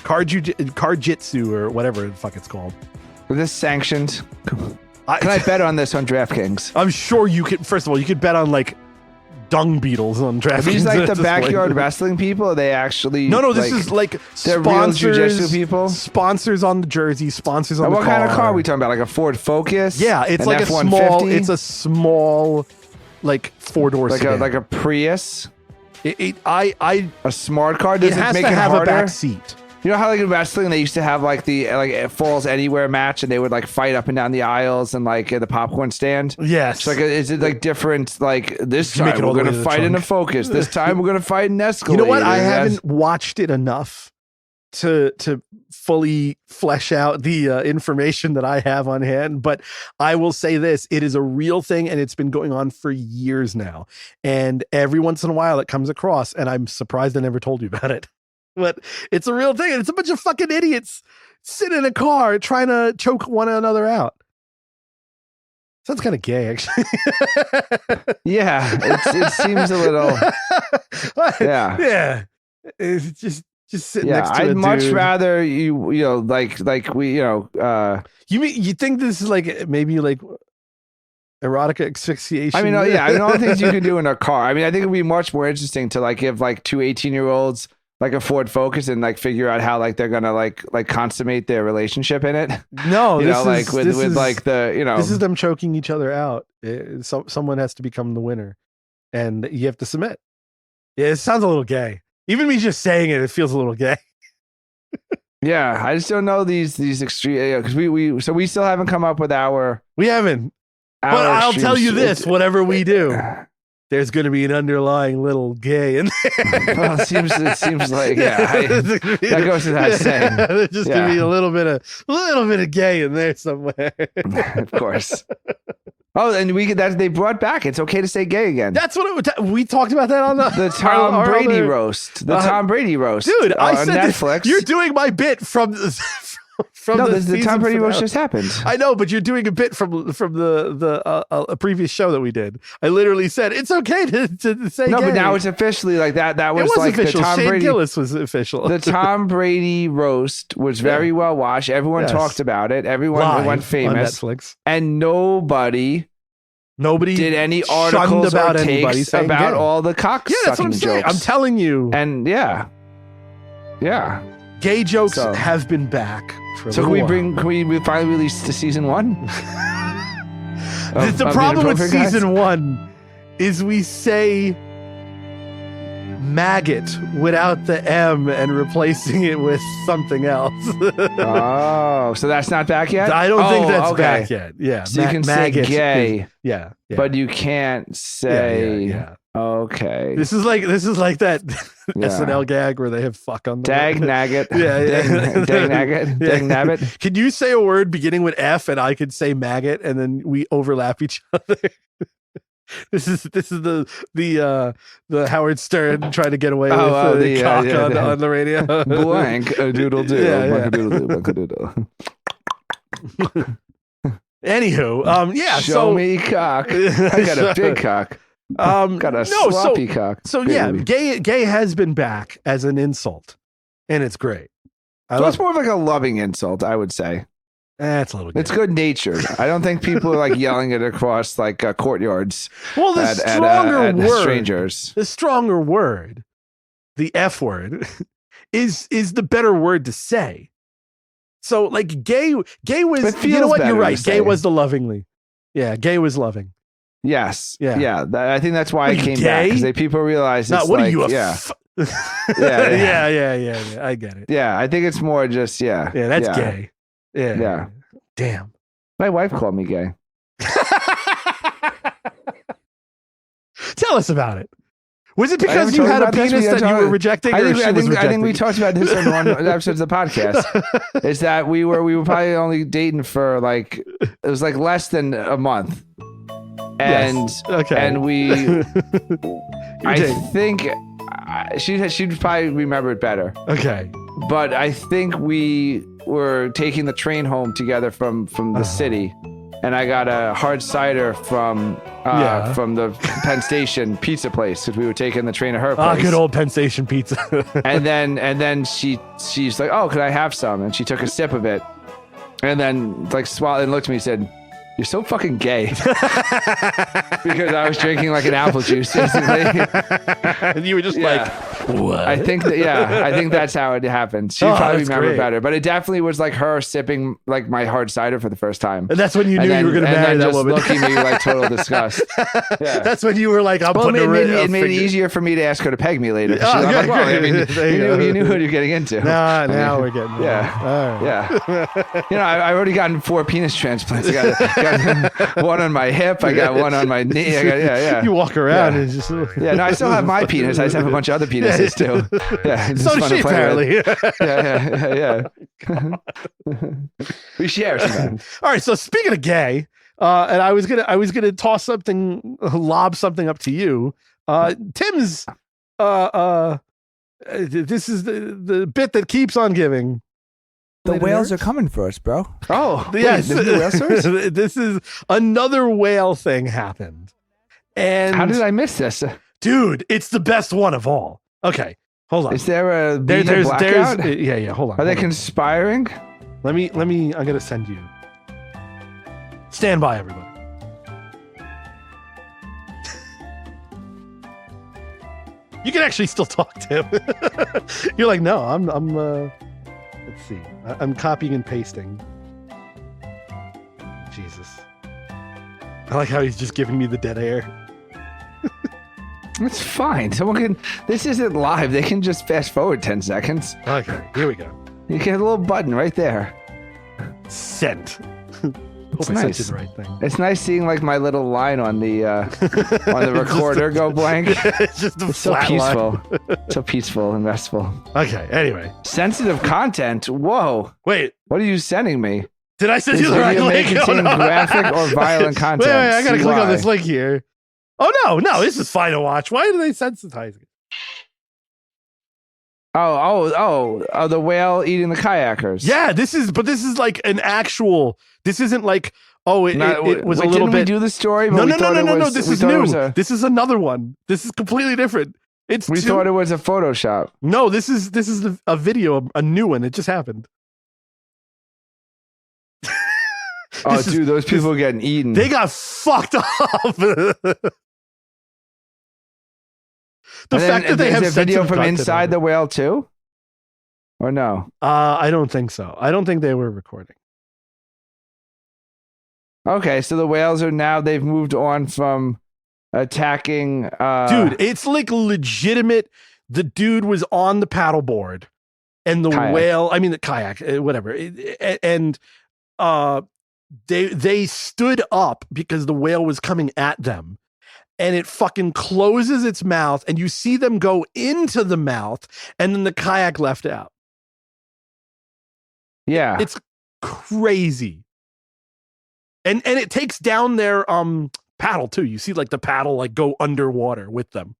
Car-jitsu or whatever the fuck it's called. Is this sanctioned? Can I bet on this on DraftKings? I'm sure you could. First of all, you could bet on like dung beetles on DraftKings. Are these like the backyard wrestling people? Are they actually... No, this is like sponsors, real jiu-jitsu people? Sponsors on the jersey, sponsors on the car. What kind of car are we talking about? Like a Ford Focus? Yeah, it's like a small like 4-door sedan. Like a Prius? A smart car? Does it has make to it have harder? a back seat. You know how like in wrestling they used to have like the it falls anywhere match and they would like fight up and down the aisles and like at the popcorn stand? Yes. So, like, is it like different? Like this time we're going to fight in a Focus. This time we're going to fight in Escalade. You know what? I haven't watched it enough to fully flesh out the information that I have on hand, but I will say this: it is a real thing, and it's been going on for years now. And every once in a while, it comes across, and I'm surprised I never told you about it. But it's a real thing, and it's a bunch of fucking idiots sitting in a car trying to choke one another out. Sounds kind of gay, actually. Yeah, it seems a little. Yeah. It's just sitting next to a dude. I'd much rather you you think this is like maybe like erotica asphyxiation? I mean, all the things you can do in a car. I mean, I think it'd be much more interesting to like give like two 18-year-olds like a Ford Focus and like figure out how like they're gonna like consummate their relationship in it. No, this is them choking each other out. Someone has to become the winner, and you have to submit. Yeah, it sounds a little gay. Even me just saying it feels a little gay. Yeah, I just don't know these extreme, because we still haven't come up with our. We haven't. But I'll tell you this: whatever we do, there's going to be an underlying little gay in there. Well, it seems like that goes without saying. There's just going to be a little bit of gay in there somewhere. Of course. Oh, and they brought back. It's okay to say gay again. That's what we talked about that on the Tom Brady roast. The Tom Brady roast, dude. I said Netflix. You're doing my bit from the Tom Brady roast just happened. I know, but you're doing a bit from the previous show that we did. I literally said it's okay to say no, gay. but now it's officially like that. That was like official. The Tom Shane Brady. Gillis was official. The Tom Brady roast was very well watched. Everyone talked about it. Everyone went famous on Netflix, and nobody did any articles about or takes about all the cock sucking jokes. I'm telling you. And yeah. Gay jokes have been back for a so can we finally release the season 1? The problem with season 1 is we say maggot without the M and replacing it with something else. Oh, so that's not back yet? I don't think that's back yet. Yeah. So you can say gay. Yeah. But you can't say. Yeah. Okay. This is like that SNL gag where they have fuck on the Dag nagget. Dag nagget. Dag nabbit. Can you say a word beginning with F and I could say maggot and then we overlap each other? This is the Howard Stern trying to get away with the cock on the radio. Blank a doodle do. Blank a doodle do. Blank a doodle. Anywho, Show me cock. I got a big cock. Got a sloppy cock. So yeah, gay has been back as an insult, and it's great. It's more of like a loving insult, I would say. It's a little gay. It's good natured. I don't think people are like yelling it across like courtyards. Well, the stronger word, strangers. The stronger word, the F word, is the better word to say. So like gay was. You know what? You're right. Gay was the lovingly. Yeah, gay was loving. Yes. Yeah. I think that's why I came back because people realize. What like, are you? Yeah. Yeah. I get it. Yeah, I think it's more just Yeah, that's gay. Yeah. Damn. My wife called me gay. Tell us about it. Was it because you had a penis that you were rejecting? I think we talked about this on one of the episodes of the podcast. Is that we were probably only dating for like it was like less than a month, and and we I think she'd probably remember it better. Okay, but I think we were taking the train home together from the city. And I got a hard cider from the Penn Station pizza place because we were taking the train to her place. Good old Penn Station pizza. and then she's like, "Oh, could I have some?" And she took a sip of it, and then like swallowed and looked at me and said, "You're so fucking gay," because I was drinking like an apple juice, basically. And you were just like, "What?" I think that's how it happened. She probably remembered better, but it definitely was like her sipping like my hard cider for the first time. And that's when you knew you were going to marry that woman. Looking at me like total disgust. Yeah. That's when you were like, "I'm putting it made it easier for me to ask her to peg me later." I'm like, well, I mean, you knew what you're getting into. Now we're getting I already gotten 4 penis transplants. I got one on my hip. I got one on my knee. You walk around and just I still have my penis. I just have a bunch of other penises too. Yeah, so does she apparently. Yeah. We share sometimes. All right. So speaking of gay, and I was gonna lob something up to you. Tim's. This is the bit that keeps on giving. The whales are coming for us, bro. Oh, yes. Wait, whale stories? This is another whale thing happened. And how did I miss this? Dude, it's the best one of all. Okay, hold on. Is there a blackout? Hold on. Are they conspiring? Let me. I'm gonna send you. Stand by, everybody. You can actually still talk to him. You're like, no, I'm. Let's see. I'm copying and pasting. Jesus. I like how he's just giving me the dead air. It's fine. Someone can. This isn't live. They can just fast forward 10 seconds. Okay, here we go. You get a little button right there. Sent. It's Hope I nice. sent you the right thing. It's nice seeing like my little line on the recorder go blank. It's just a so flat peaceful. line. So peaceful and restful. Okay, anyway. Sensitive content. Whoa. Wait. What are you sending me? Did I send you the right link? May contain graphic or violent content. Wait, I gotta click on this link here. Oh no, this is fine to watch. Why do they sensitize it? Oh, the whale eating the kayakers. Yeah, this is like an actual. This isn't like it was a little didn't bit. We do the story? No. This is new. This is another one. This is completely different. We thought it was a Photoshop. No, this is a video, a new one. It just happened. Dude, those people are getting eaten. They got fucked up. The fact that they have a video from inside the whale too, or no? I don't think so. I don't think they were recording. Okay, so the whales they've moved on from attacking. Dude, it's like legitimate. the dude was on the paddleboard and the kayak, whatever. And they stood up because the whale was coming at them, and it fucking closes its mouth and you see them go into the mouth, and then the kayak left out. Yeah. It's crazy. And it takes down their paddle too. You see like the paddle like go underwater with them.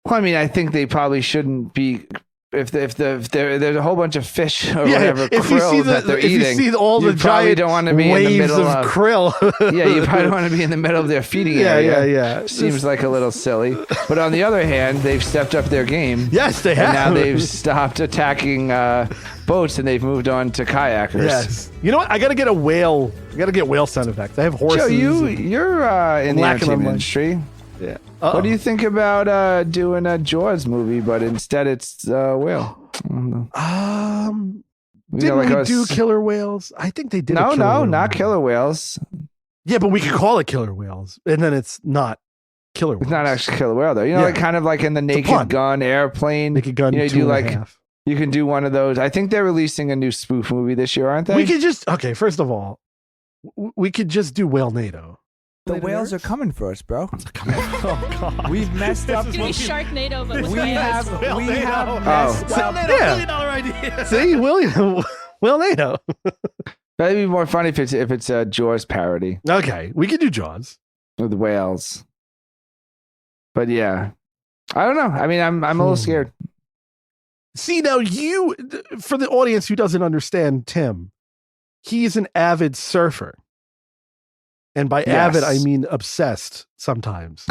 Well, I mean, I think they probably shouldn't be if there's a whole bunch of fish or whatever krill that they're eating. You see all the giant don't want to be in the middle of krill. Yeah, you probably don't want to be in the middle of their feeding area. Yeah. Seems like a little silly. But on the other hand, they've stepped up their game. Yes, they have. And now they've stopped attacking boats and they've moved on to kayakers. Yes. You know what? I got to get a whale. I got to get whale sound effects. I have horses. Joe, you're in the entertainment industry. Yeah. What do you think about doing a Jaws movie, but instead it's whale? Didn't we do killer whales? I think they did. No, not killer whales. Yeah, but we could call it killer whales, and then it's not killer whales. It's not actually killer whale though. You know, like kind of like in the Naked Gun airplane. Naked Gun. You do like you can do one of those. I think they're releasing a new spoof movie this year, aren't they? We could just first of all, we could just do Whale NATO. The whales are coming for us, bro. Oh God, we've messed up. It's gonna be Sharknado, but We have messed up. $1 million idea. See, Whale NATO. That'd be more funny if it's a Jaws parody. Okay, we could do Jaws With whales. But yeah. I don't know. I mean, I'm a little scared. See, now for the audience who doesn't understand Tim, he's an avid surfer. And by avid, I mean obsessed sometimes.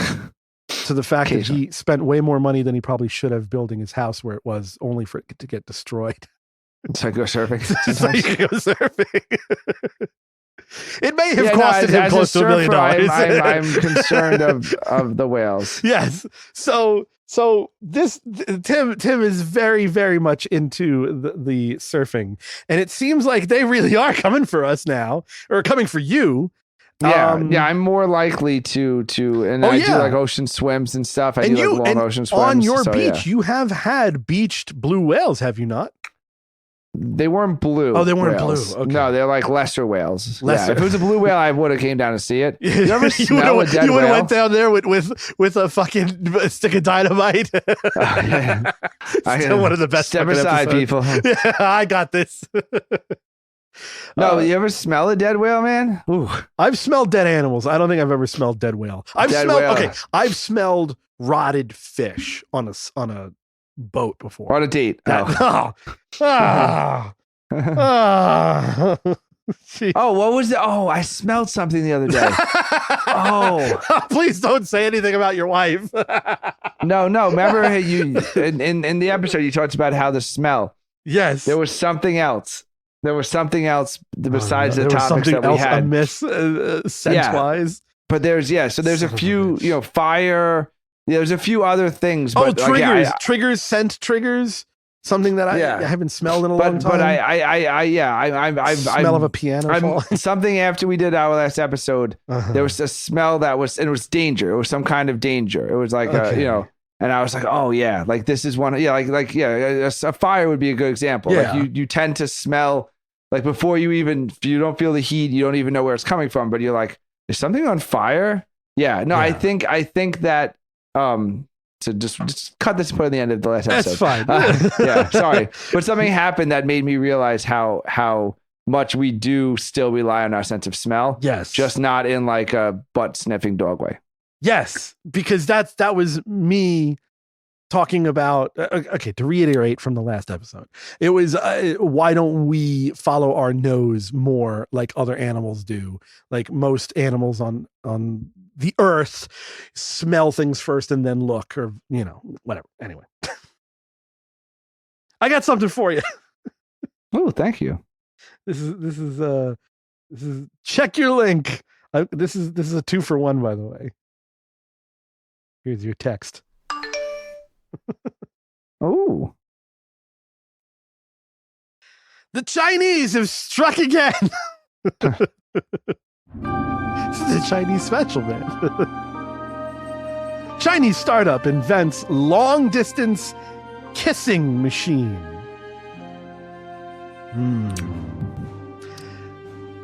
To the fact that he spent way more money than he probably should have building his house where it was, only for it to get destroyed. So I go surfing. So you can go surfing. It may have costed him close to $1 million. I'm concerned of the whales. Yes. So this Tim is very, very much into the surfing, and it seems like they really are coming for us now, or coming for you. Yeah, I'm more likely to and I do like ocean swims and stuff. I do like long ocean swims. On your beach, you have had beached blue whales, have you not? They weren't blue. Oh, they weren't whales. blue. Okay. No, they're like lesser whales. Lesser. Yeah, if it was a blue whale, I would have came down to see it. You ever smell a dead whale? You would have went down there with a fucking stick of dynamite. Still one of the best. Step aside, episodes. people. Yeah, I got this. No, you ever smell a dead whale, man? Ooh, I've smelled dead animals. I don't think I've ever smelled dead whale. I've smelled rotted fish on a boat before. On a date. Oh, what was it? Oh, I smelled something the other day. Please don't say anything about your wife. No. Remember you in the episode you talked about how the smell. Yes. There was something else. Besides the topics that we had. Amiss, sense-wise. But there's a few, fire. There's a few other things. But triggers, scent triggers. Something that I haven't smelled in a long time. But I smell of a piano falling. Something after we did our last episode, there was a smell that was, and it was danger. It was some kind of danger. It was like and I was like, oh yeah, like this is one. Yeah, a fire would be a good example. Yeah. Like you tend to smell like before if you don't feel the heat, you don't even know where it's coming from. But you're like, is something on fire? Yeah. No, I think that. So just cut this and put it at the end of the last episode. That's fine. Yeah, sorry. But something happened that made me realize how much we do still rely on our sense of smell. Yes. Just not in like a butt sniffing dog way. Yes, because that was me talking about, to reiterate from the last episode, it was, why don't we follow our nose more like other animals do? Like most animals on the earth smell things first and then look, or, whatever. Anyway, I got something for you. Oh, thank you. This is check your link. This is a 2-for-1, by the way. Here's your text. Oh. The Chinese have struck again. This is a Chinese special, man. Chinese startup invents long-distance kissing machine.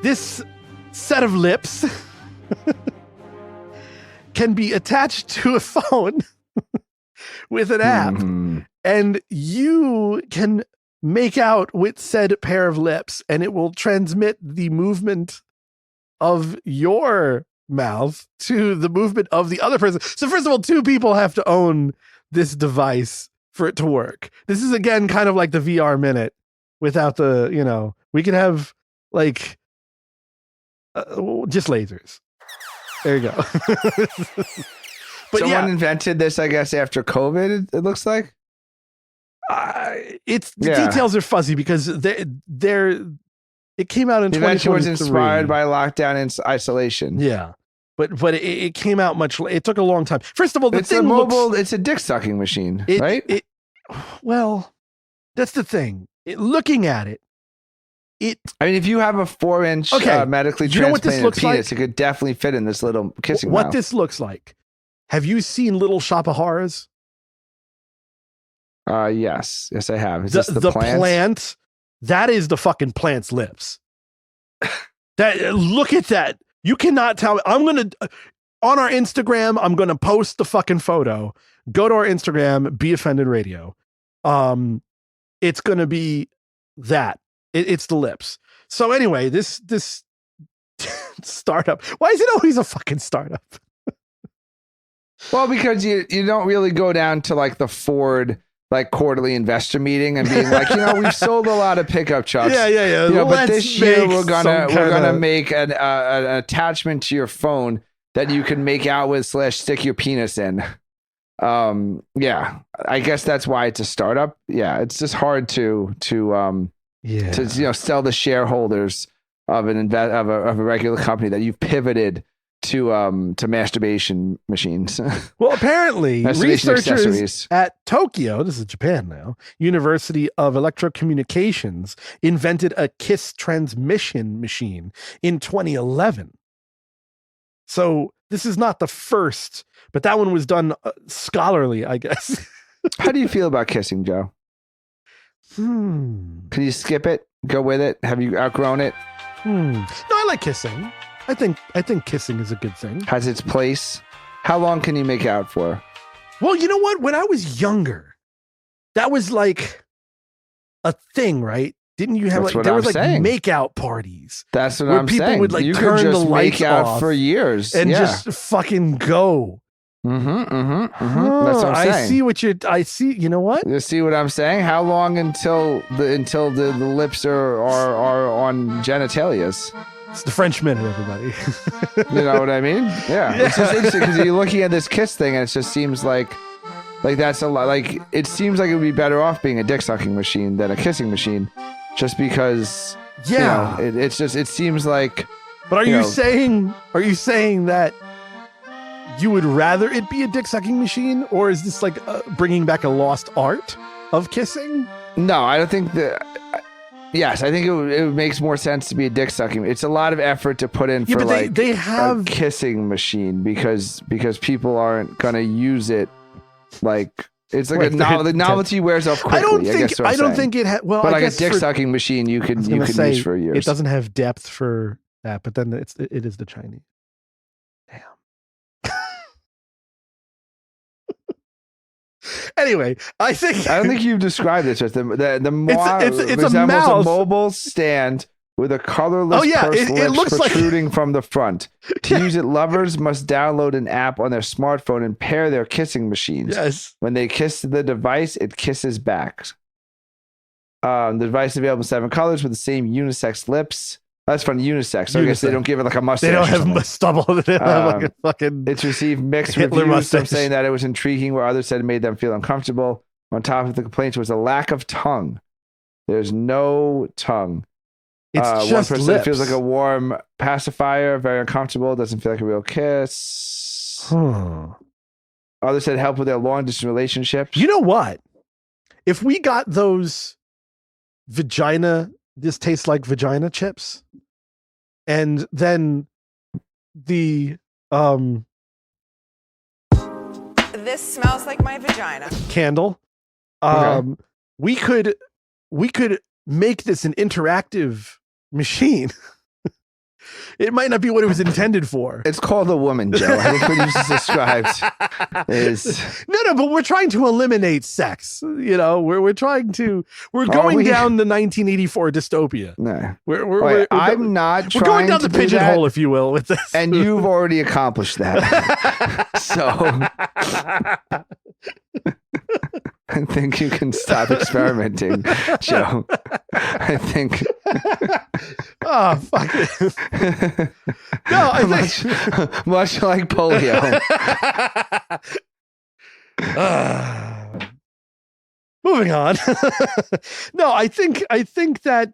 This set of lips can be attached to a phone with an app, and you can make out with said pair of lips, and it will transmit the movement of your mouth to the movement of the other person. So first of all, two people have to own this device for it to work. This is again kind of like the VR Minute without the, we can have like just lasers. There you go. But someone invented this, I guess, after COVID, it looks like. Details are fuzzy because it came out in 2023. It was inspired by lockdown and isolation. Yeah. But it came out it took a long time. First of all, it's a dick sucking machine, right? Well, that's the thing. Looking at it, I mean, if you have a 4-inch medically transplanted penis, it could definitely fit in this little kissing mouth. What this looks like. Have you seen Little Shop of Horrors? Yes, I have. Is this the plant? That is the fucking plant's lips. Look at that. You cannot tell me. I'm gonna on our Instagram. I'm gonna post the fucking photo. Go to our Instagram. Be Offended Radio. It's gonna be that. It's the lips. So anyway, this startup. Why is it always a fucking startup? Well, because you don't really go down to like the Ford like quarterly investor meeting and being like, we've sold a lot of pickup trucks. Yeah. But this year we're gonna make an attachment to your phone that you can make out with / stick your penis in. I guess that's why it's a startup. Yeah, it's just hard to sell the shareholders of a regular company that you've pivoted to masturbation machines. Well, apparently researchers at Tokyo, this is Japan now, University of Electrocommunications invented a kiss transmission machine in 2011. So this is not the first, but that one was done scholarly, I guess. How do you feel about kissing, Joe? Can you skip it? Go with it? Have you outgrown it? No, I like kissing. I think kissing is a good thing. Has its place. How long can you make out for? Well, you know what? When I was younger, that was like a thing, right? Didn't you have there was makeout parties? That's what I'm saying. People would you turn could just the lights make out off for years and just fucking go. That's what I'm saying. I see. You know what? You see what I'm saying? How long until the lips are on genitalias? It's the French Minute, everybody. You know what I mean? Yeah. It's just interesting because you're looking at this kiss thing and it just seems like that's a lot. Like it seems like it would be better off being a dick sucking machine than a kissing machine, just because. Yeah. It seems like. But are you saying that you would rather it be a dick sucking machine, or is this like bringing back a lost art of kissing? No, I don't think that. Yes, I think it makes more sense to be a dick sucking. It's a lot of effort to put in for they have a kissing machine because people aren't gonna use it. Like it's like the novelty wears off quickly. I don't think it has. Well, but like a dick sucking machine, you can use for years. It doesn't have depth for that, but then it is the Chinese. Damn. Anyway, I don't think you've described this. The it's resembles a mouse. A mobile stand with a colorless purse lips protruding from the front. To use it, lovers must download an app on their smartphone and pair their kissing machines. Yes. When they kiss the device, it kisses back. The device is available in 7 colors with the same unisex lips. That's from unisex. So I guess they don't give it like a mustache. They don't have stubble. They don't have like a fucking. It's received mixed reviews. Some saying that it was intriguing, where others said it made them feel uncomfortable. On top of the complaints was a lack of tongue. There's no tongue. It's just one person lips. Feels like a warm pacifier, very uncomfortable. Doesn't feel like a real kiss. Others said help with their long distance relationships. You know what? If we got those this tastes like vagina chips, and then the This smells like my vagina. Candle. Okay. We could make this an interactive machine. It might not be what it was intended for. It's called a woman, Joe. I think what you just described is no, but we're trying to eliminate sex. We're going down the 1984 dystopia. No, we're going down the pigeonhole, if you will, with this. And you've already accomplished that. So I think you can stop experimenting, Joe. I think. Oh, fuck it. No, I think much like polio. Moving on. No, I think that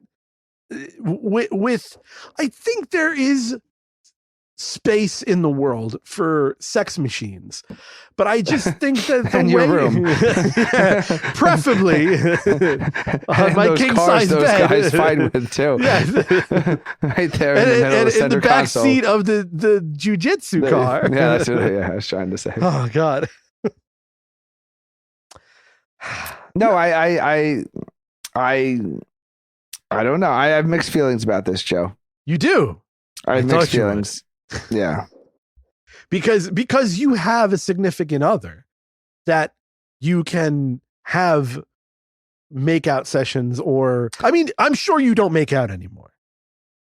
I think there is space in the world for sex machines, but I just think that the your room, preferably my king size bed, guys fight with too. Yeah. Right there in the middle of the center in the back console. seat of the jujitsu car. Yeah, that's what I was trying to say. Oh God. No, I don't know. I have mixed feelings about this, Joe. You do. I have mixed feelings. Yeah. Because you have a significant other that you can have makeout sessions, or I'm sure you don't make out anymore.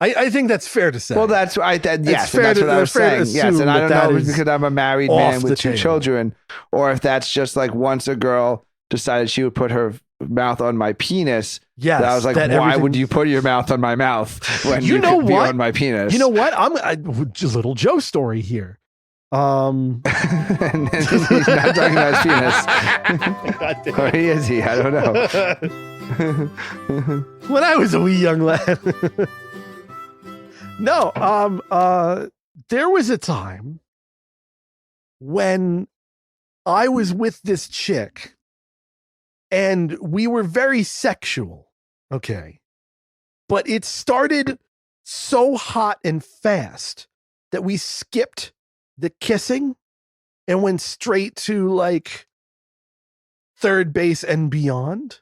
I think that's fair to say. Well, that's what I was saying. Yes, and I don't know if it's because I'm a married man with two children, or if that's just like once a girl decided she would put her mouth on my penis. Yes, I was like, why would you put your mouth on my mouth when you could be on my penis? You know what? Just a little Joe story here. And he's not talking about his penis. Or is he? I don't know. When I was a wee young lad. No, there was a time when I was with this chick and we were very sexual. Okay. But it started so hot and fast that we skipped the kissing and went straight to like third base and beyond.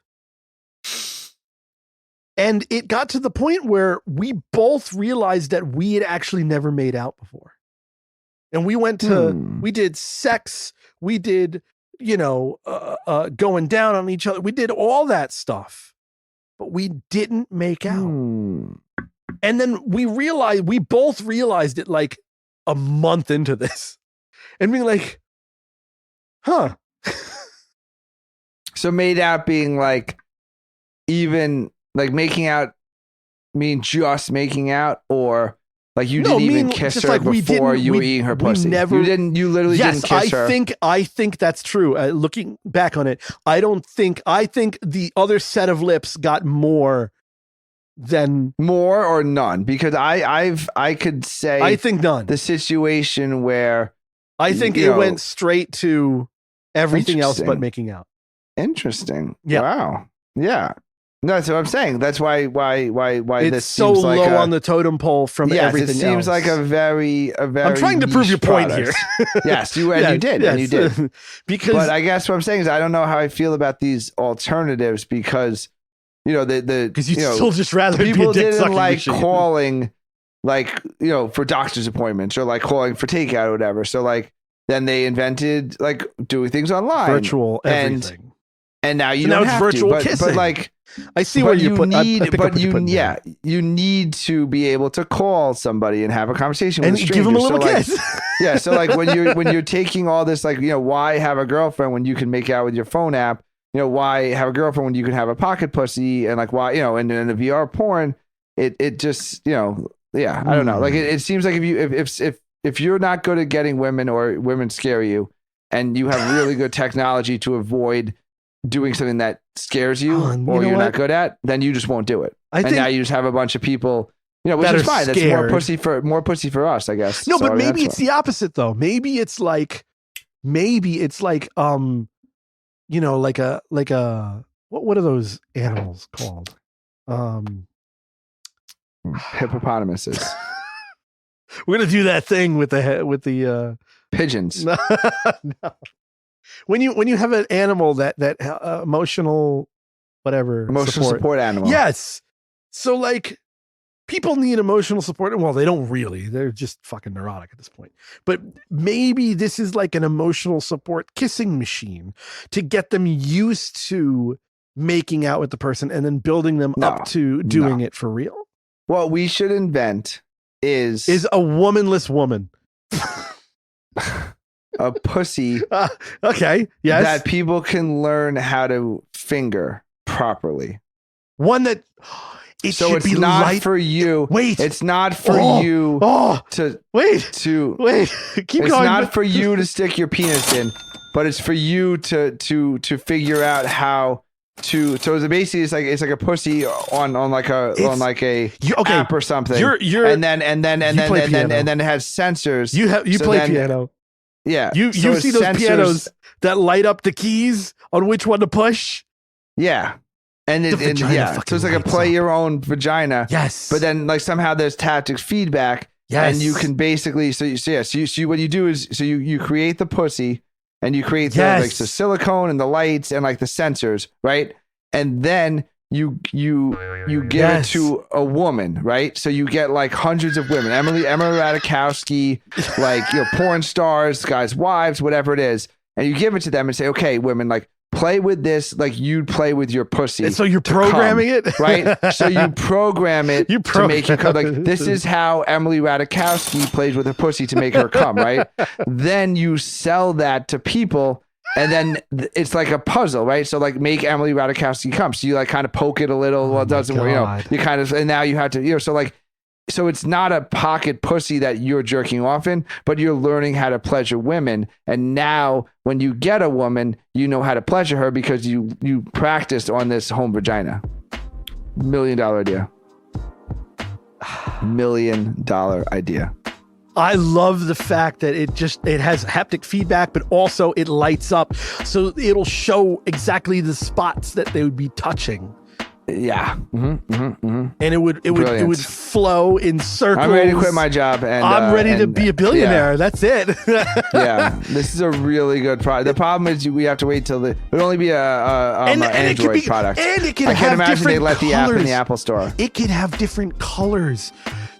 And it got to the point where we both realized that we had actually never made out before. And we went to, we did sex, we did, going down on each other. We did all that stuff, but we didn't make out. And then we both realized it like a month into this and being like, huh. So made out being like, even like making out mean just making out, or like you didn't even kiss her before you were eating her pussy? You literally didn't kiss her. I think that's true. Looking back on it, I think the other set of lips got more or none, because I could say I think none. The situation where I think it went straight to everything else but making out. Interesting. Yeah. Wow. Yeah. No, that's what I'm saying. That's why it's this so seems like low on the totem pole from everything else. It seems like a very. I'm trying to prove your point here. Yes, you did. Because, but I guess what I'm saying is I don't know how I feel about these alternatives, because because you'd still just rather people be a dick didn't like machine. calling for doctor's appointments or like calling for takeout or whatever. So like then they invented like doing things online, virtual everything. And now you don't have virtual to, kissing. but like I see where you put. You need to be able to call somebody and have a conversation with a stranger. Give them a little kiss. Yeah, so like when you're taking all this, like why have a girlfriend when you can make out with your phone app? Why have a girlfriend when you can have a pocket pussy? And like why and the VR porn, it just I don't know. Like it seems like if you're not good at getting women, or women scare you, and you have really good technology to avoid doing something that scares you, or you're not good at, then you just won't do it. And now you just have a bunch of people, which is fine. That's more pussy for us, I guess. No, but maybe it's the opposite though. Maybe it's like like a what are those animals called? Hippopotamuses. We're gonna do that thing with the pigeons. No. when you have an animal that emotional support animal. Yes. So like people need emotional support. Well, they don't really. They're just fucking neurotic at this point. But maybe this is like an emotional support kissing machine to get them used to making out with the person and then building them up to doing it for real. What we should invent is a womanless woman. A pussy. Okay. Yes. That people can learn how to finger properly. One that it's not for you. Wait. It's not for you to wait. To wait. Keep it's going. It's not for you to stick your penis in, but it's for you to figure out how to. So basically, it's like a pussy on like a app or something. And then it has sensors. You play piano. Yeah. You see those pianos that light up the keys on which one to push? Yeah. And so it's like a play your own vagina. Yes. But then like somehow there's tactic feedback. Yes. And you can basically so what you do is you create the pussy and you create the silicone and the lights and like the sensors, right? And then you give it to a woman, right? So you get like hundreds of women, Emily Ratajkowski, like porn stars, guys' wives, whatever it is, and you give it to them and say, okay, women, like play with this like you'd play with your pussy. And so you're programming it, right? So you program it to make it come. Like this is how Emily Ratajkowski plays with her pussy to make her come, right? Then you sell that to people. And then it's like a puzzle, right? So like make Emily Ratajkowski come. So you like kind of poke it a little. Well, it doesn't work. You kind of, and now you have to, so it's not a pocket pussy that you're jerking off in, but you're learning how to pleasure women. And now when you get a woman, you know how to pleasure her because you practiced on this home vagina. $1 million idea. $1 million idea. I love the fact that it has haptic feedback, but also it lights up. So it'll show exactly the spots that they would be touching. Yeah. And it would flow in circles. I'm ready to quit my job. And I'm ready to be a billionaire. Yeah. That's it. Yeah. This is a really good product. The problem is we have to wait till it would only be an Android product. And it can I have can't imagine they let colors. the app in the Apple Store. It can have different colors.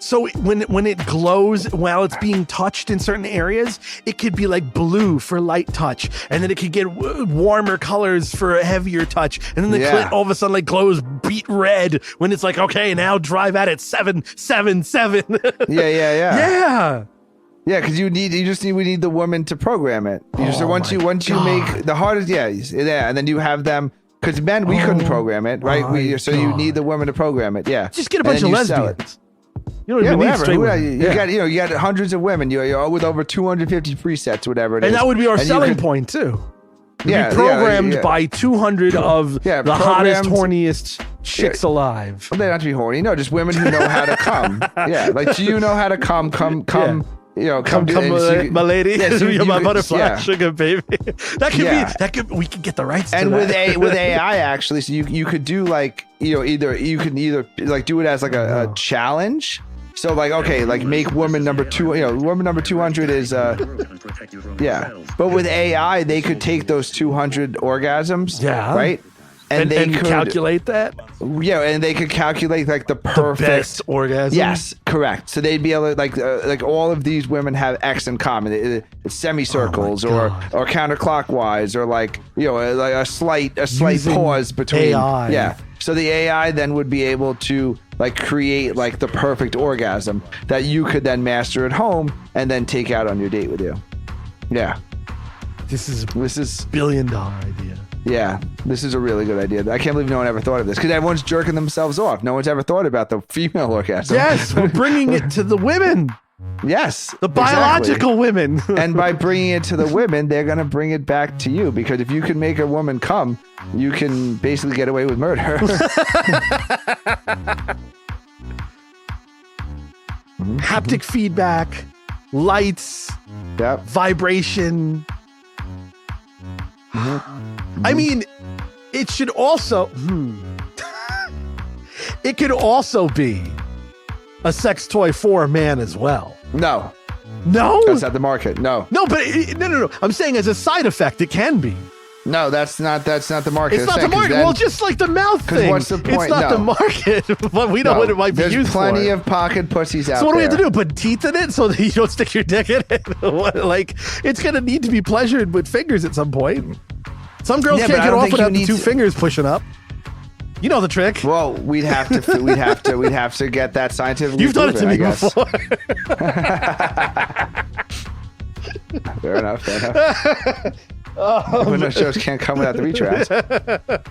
So when it glows while it's being touched in certain areas, it could be like blue for light touch, and then it could get warmer colors for a heavier touch, and then the clit all of a sudden like glows beet red when it's like, okay, now drive at it 777. Yeah. Yeah, because we need the woman to program it. So once you make the hardest, and then you have them. Because men, we couldn't program it, right? You need the woman to program it. Yeah, just get a bunch of lesbians. You don't even need straight women. You got hundreds of women. You're with over 250 presets, whatever it is. And that would be our selling point too. Be programmed by 200 of the hottest, horniest chicks alive. Well, they don't have to be horny. No, just women who know how to come. Yeah, like do you know how to come? Yeah. Come, my lady. You're my butterfly, sugar baby. That could. We could get the rights. And to with that. with AI, actually, so you could do like either like do it as like a challenge. So like, okay, like make woman number 2, woman number 200 is, But with AI, they could take those 200 orgasms, right? And they could calculate that? Yeah, and they could calculate like the perfect best orgasm. Yes, correct. So they'd be able to like all of these women have X in common. It's semicircles or counterclockwise or like a slight using pause between AI. Yeah. So the AI then would be able to like create like the perfect orgasm that you could then master at home and then take out on your date with you. Yeah. This is $1 billion idea. Yeah, this is a really good idea. I can't believe no one ever thought of this because everyone's jerking themselves off. No one's ever thought about the female orgasm. Yes, we're bringing it to the women. Yes. The biological women. And by bringing it to the women, they're going to bring it back to you because if you can make a woman come, you can basically get away with murder. Haptic feedback, lights, vibration. I mean, it should also it could also be a sex toy for a man as well. No, No, That's not the market. No. no, but no. I'm saying as a side effect, it can be. No, that's not the market. It's not the market. Well, just like the mouth thing. What's the point? It's not the market, but we know what it might be used There's plenty for. of pocket pussies out there. So what do we have to do? Put teeth in it so that you don't stick your dick in it? Like, it's going to need to be pleasured with fingers at some point. Some girls can't get off without the two fingers pushing up. You know the trick. Well, we'd have to get that scientifically. You've done it to me before. Fair enough. When those shows can't come without the retreads.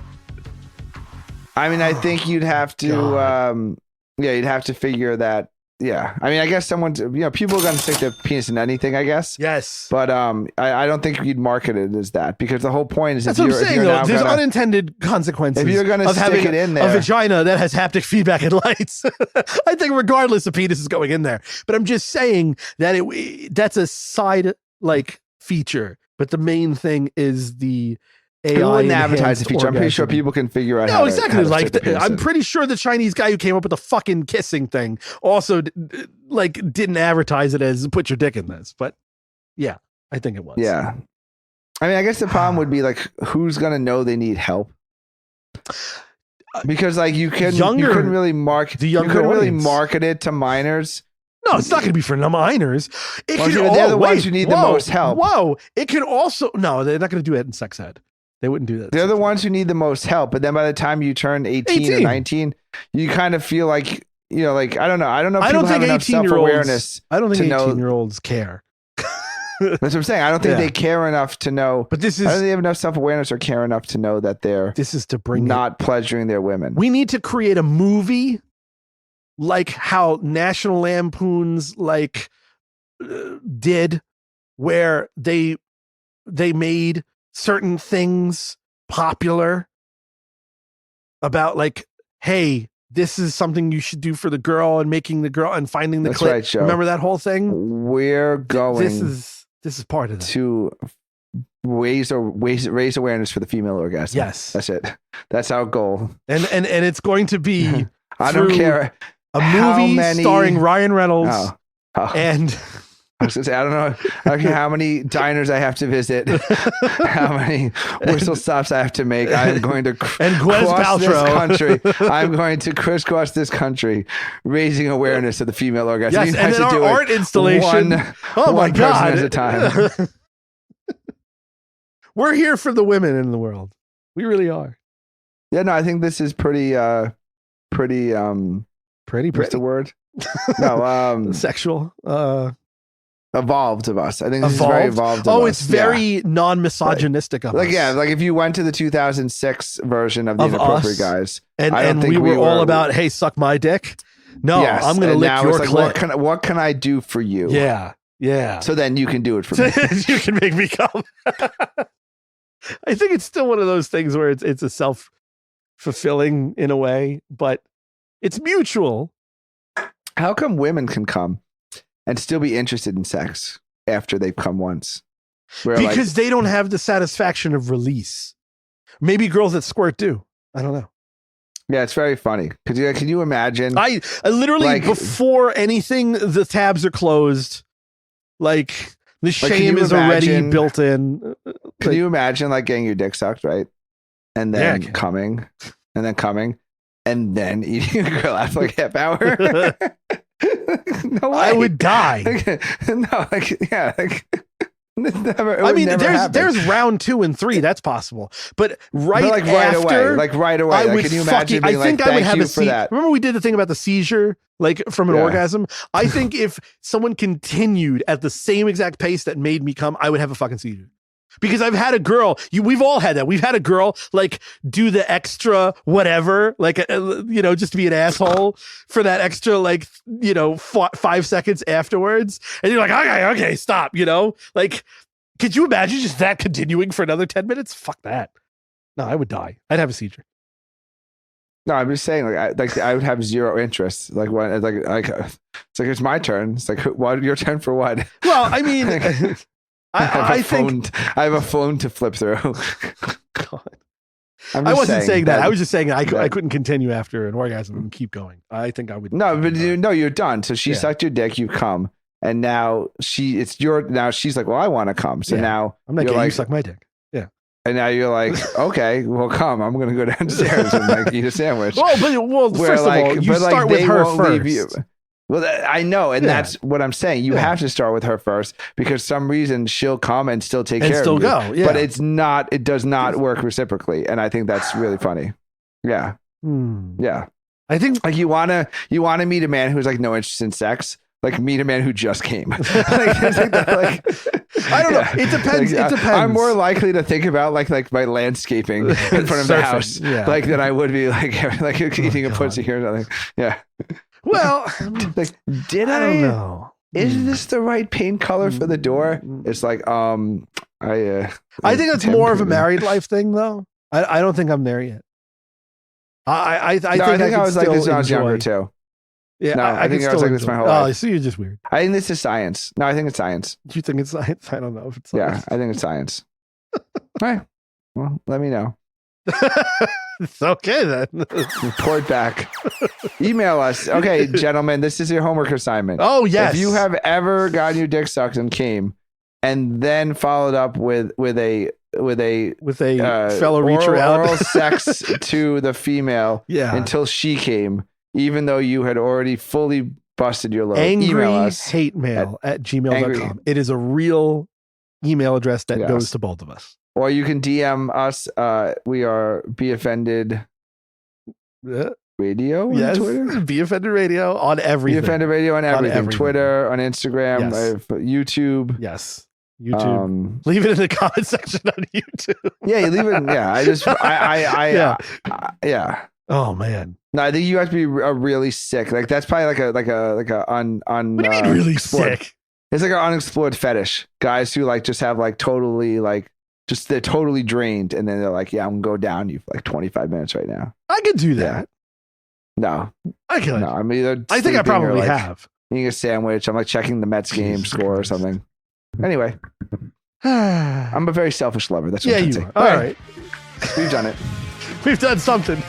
I mean, I think you'd have to, you'd have to figure that. Yeah, I mean, I guess people are going to stick their penis in anything, I guess. Yes. But I don't think you'd market it as that, because the whole point is that's what I'm saying, though. There's unintended consequences. If you're going to stick it in there. A vagina that has haptic feedback and lights. I think regardless of penis is going in there. But I'm just saying that that's a side feature. But the main thing is the AI. Who wouldn't advertise the feature? I'm pretty sure people can figure out how exactly. to I'm pretty sure the Chinese guy who came up with the fucking kissing thing also didn't advertise it as put your dick in this. But yeah, I think it was. Yeah. I mean, I guess the problem would be who's going to know they need help? Because you couldn't really market it to minors. No, it's not going to be for minors. They're the ones who need the most help. Whoa. It could also... No, they're not going to do it in sex ed. They wouldn't do that. They're the ones who need the most help. But then by the time you turn 18 or 19, you kind of feel I don't know. I don't know if people have enough self-awareness. I don't think 18-year-olds care. That's what I'm saying. I don't think they care enough to know. But I don't think they have enough self-awareness or care enough to know that they're not pleasuring their women. We need to create a movie like how National Lampoon's did, where they made certain things popular about hey, this is something you should do for the girl, and making the girl and finding the clip. Right, Joe. Remember that whole thing? We're going. This is part of that. To raise awareness for the female orgasm. Yes, that's it. That's our goal. And it's going to be. I don't care. A movie starring Ryan Reynolds and I was gonna say, I don't know how many diners I have to visit, how many whistle stops I have to make. I'm going to cross this country. I'm going to crisscross this country, raising awareness of the female orgasm. Yes, and then our art installation. One person at a time. We're here for the women in the world. We really are. Yeah, no, I think this is pretty. What's the word? No, sexual. Evolved of us. I think this is very evolved of us. It's very non-misogynistic of us. If you went to the 2006 version of the Inappropriate Guys, and we were all about, hey, suck my dick. No, yes, I'm going to lick your clit. What can I do for you? Yeah. So then you can do it for me. You can make me come. I think it's still one of those things where it's a self-fulfilling in a way, but it's mutual. How come women can come and still be interested in sex after they've come once? Because they don't have the satisfaction of release. Maybe girls that squirt do. I don't know. Yeah, it's very funny. Can you imagine? I literally, before anything, the tabs are closed. The shame is already built in. Can you imagine getting your dick sucked, right? And then coming, and then coming, and then eating a girl after half hour? No way. I would die. There's round 2 and 3 that's possible, but right away. Can you imagine? I think I would have a seizure. Remember we did the thing about the seizure, from an orgasm. I think if someone continued at the same exact pace that made me come, I would have a fucking seizure. Because I've had a girl, we've all had that. We've had a girl do the extra whatever, just to be an asshole for that extra 5 seconds afterwards. And you're like, okay, stop, could you imagine just that continuing for another 10 minutes? Fuck that. No, I would die. I'd have a seizure. No, I'm just saying, I would have zero interest. It's my turn. It's what? Your turn for what? Well, I mean, I think I have a phone to flip through. God. I wasn't saying that. I was just saying I couldn't continue after an orgasm and keep going. I think I would. No, but you're done. So she sucked your dick. You come. and now she's like, well, I want to come. So now I'm not you're gay. like, You suck my dick. Yeah. and now you're like, okay, well, come. I'm gonna go downstairs and like eat a sandwich. Well, first of all, you start with her first. Well, I know, and that's what I'm saying. You have to start with her first because some reason she'll come and still take care of you. Go, yeah. But it does not work reciprocally, and I think that's really funny. Yeah, yeah. I think like you wanna meet a man who's like no interest in sex. Like meet a man who just came. I don't know. It depends. It depends. I'm more likely to think about like my landscaping in front of the house, like than I would be like eating a pussy or something. Yeah. Well, like I don't know. Is this the right paint color for the door? It's like I think it's more of a married life thing, though. I don't think I'm there yet. I think I was like this when I was younger too. Yeah, no, I think I was like this my whole life. Oh, so you're just weird. I think this is science. No, I think it's science. Do you think it's science? I don't know if it's science. Yeah, I think it's science. All right. Well, let me know. It's okay then. Report back. Email us. Okay, gentlemen, this is your homework assignment. Oh, yes. If you have ever gotten your dick sucked and came and then followed up with a fellow reacher out oral sex to the female until she came, even though you had already fully busted your load. Angry email us hate mail at gmail.com. It is a real email address that goes to both of us. Or you can DM us. We are Be Offended Radio on Twitter. Be Offended Radio on everything. Be Offended Radio on everything. Twitter, on Instagram, YouTube. Yes. YouTube. Leave it in the comment section on YouTube. Yeah, you leave it. Yeah, yeah. Oh man. No, I think you have to be really sick. Like that's probably like a What do you mean really sick? It's like an unexplored fetish. Guys who like just have like totally like just they're totally drained, and then they're like, yeah, I'm gonna go down you for like 25 minutes right now. I could do that. No, I could. No, I'm either. I think I probably have. Eating a sandwich. I'm like checking the Mets game score or something. Anyway, I'm a very selfish lover. That's what I'm saying. All right. We've done it. We've done something.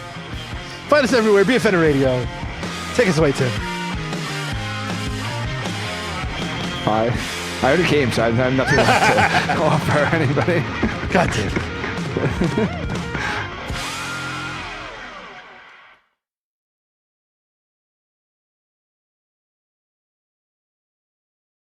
Find us everywhere. Be Offended Radio. Take us away, Tim. Hi. I already came, so I have nothing left to offer anybody. God damn.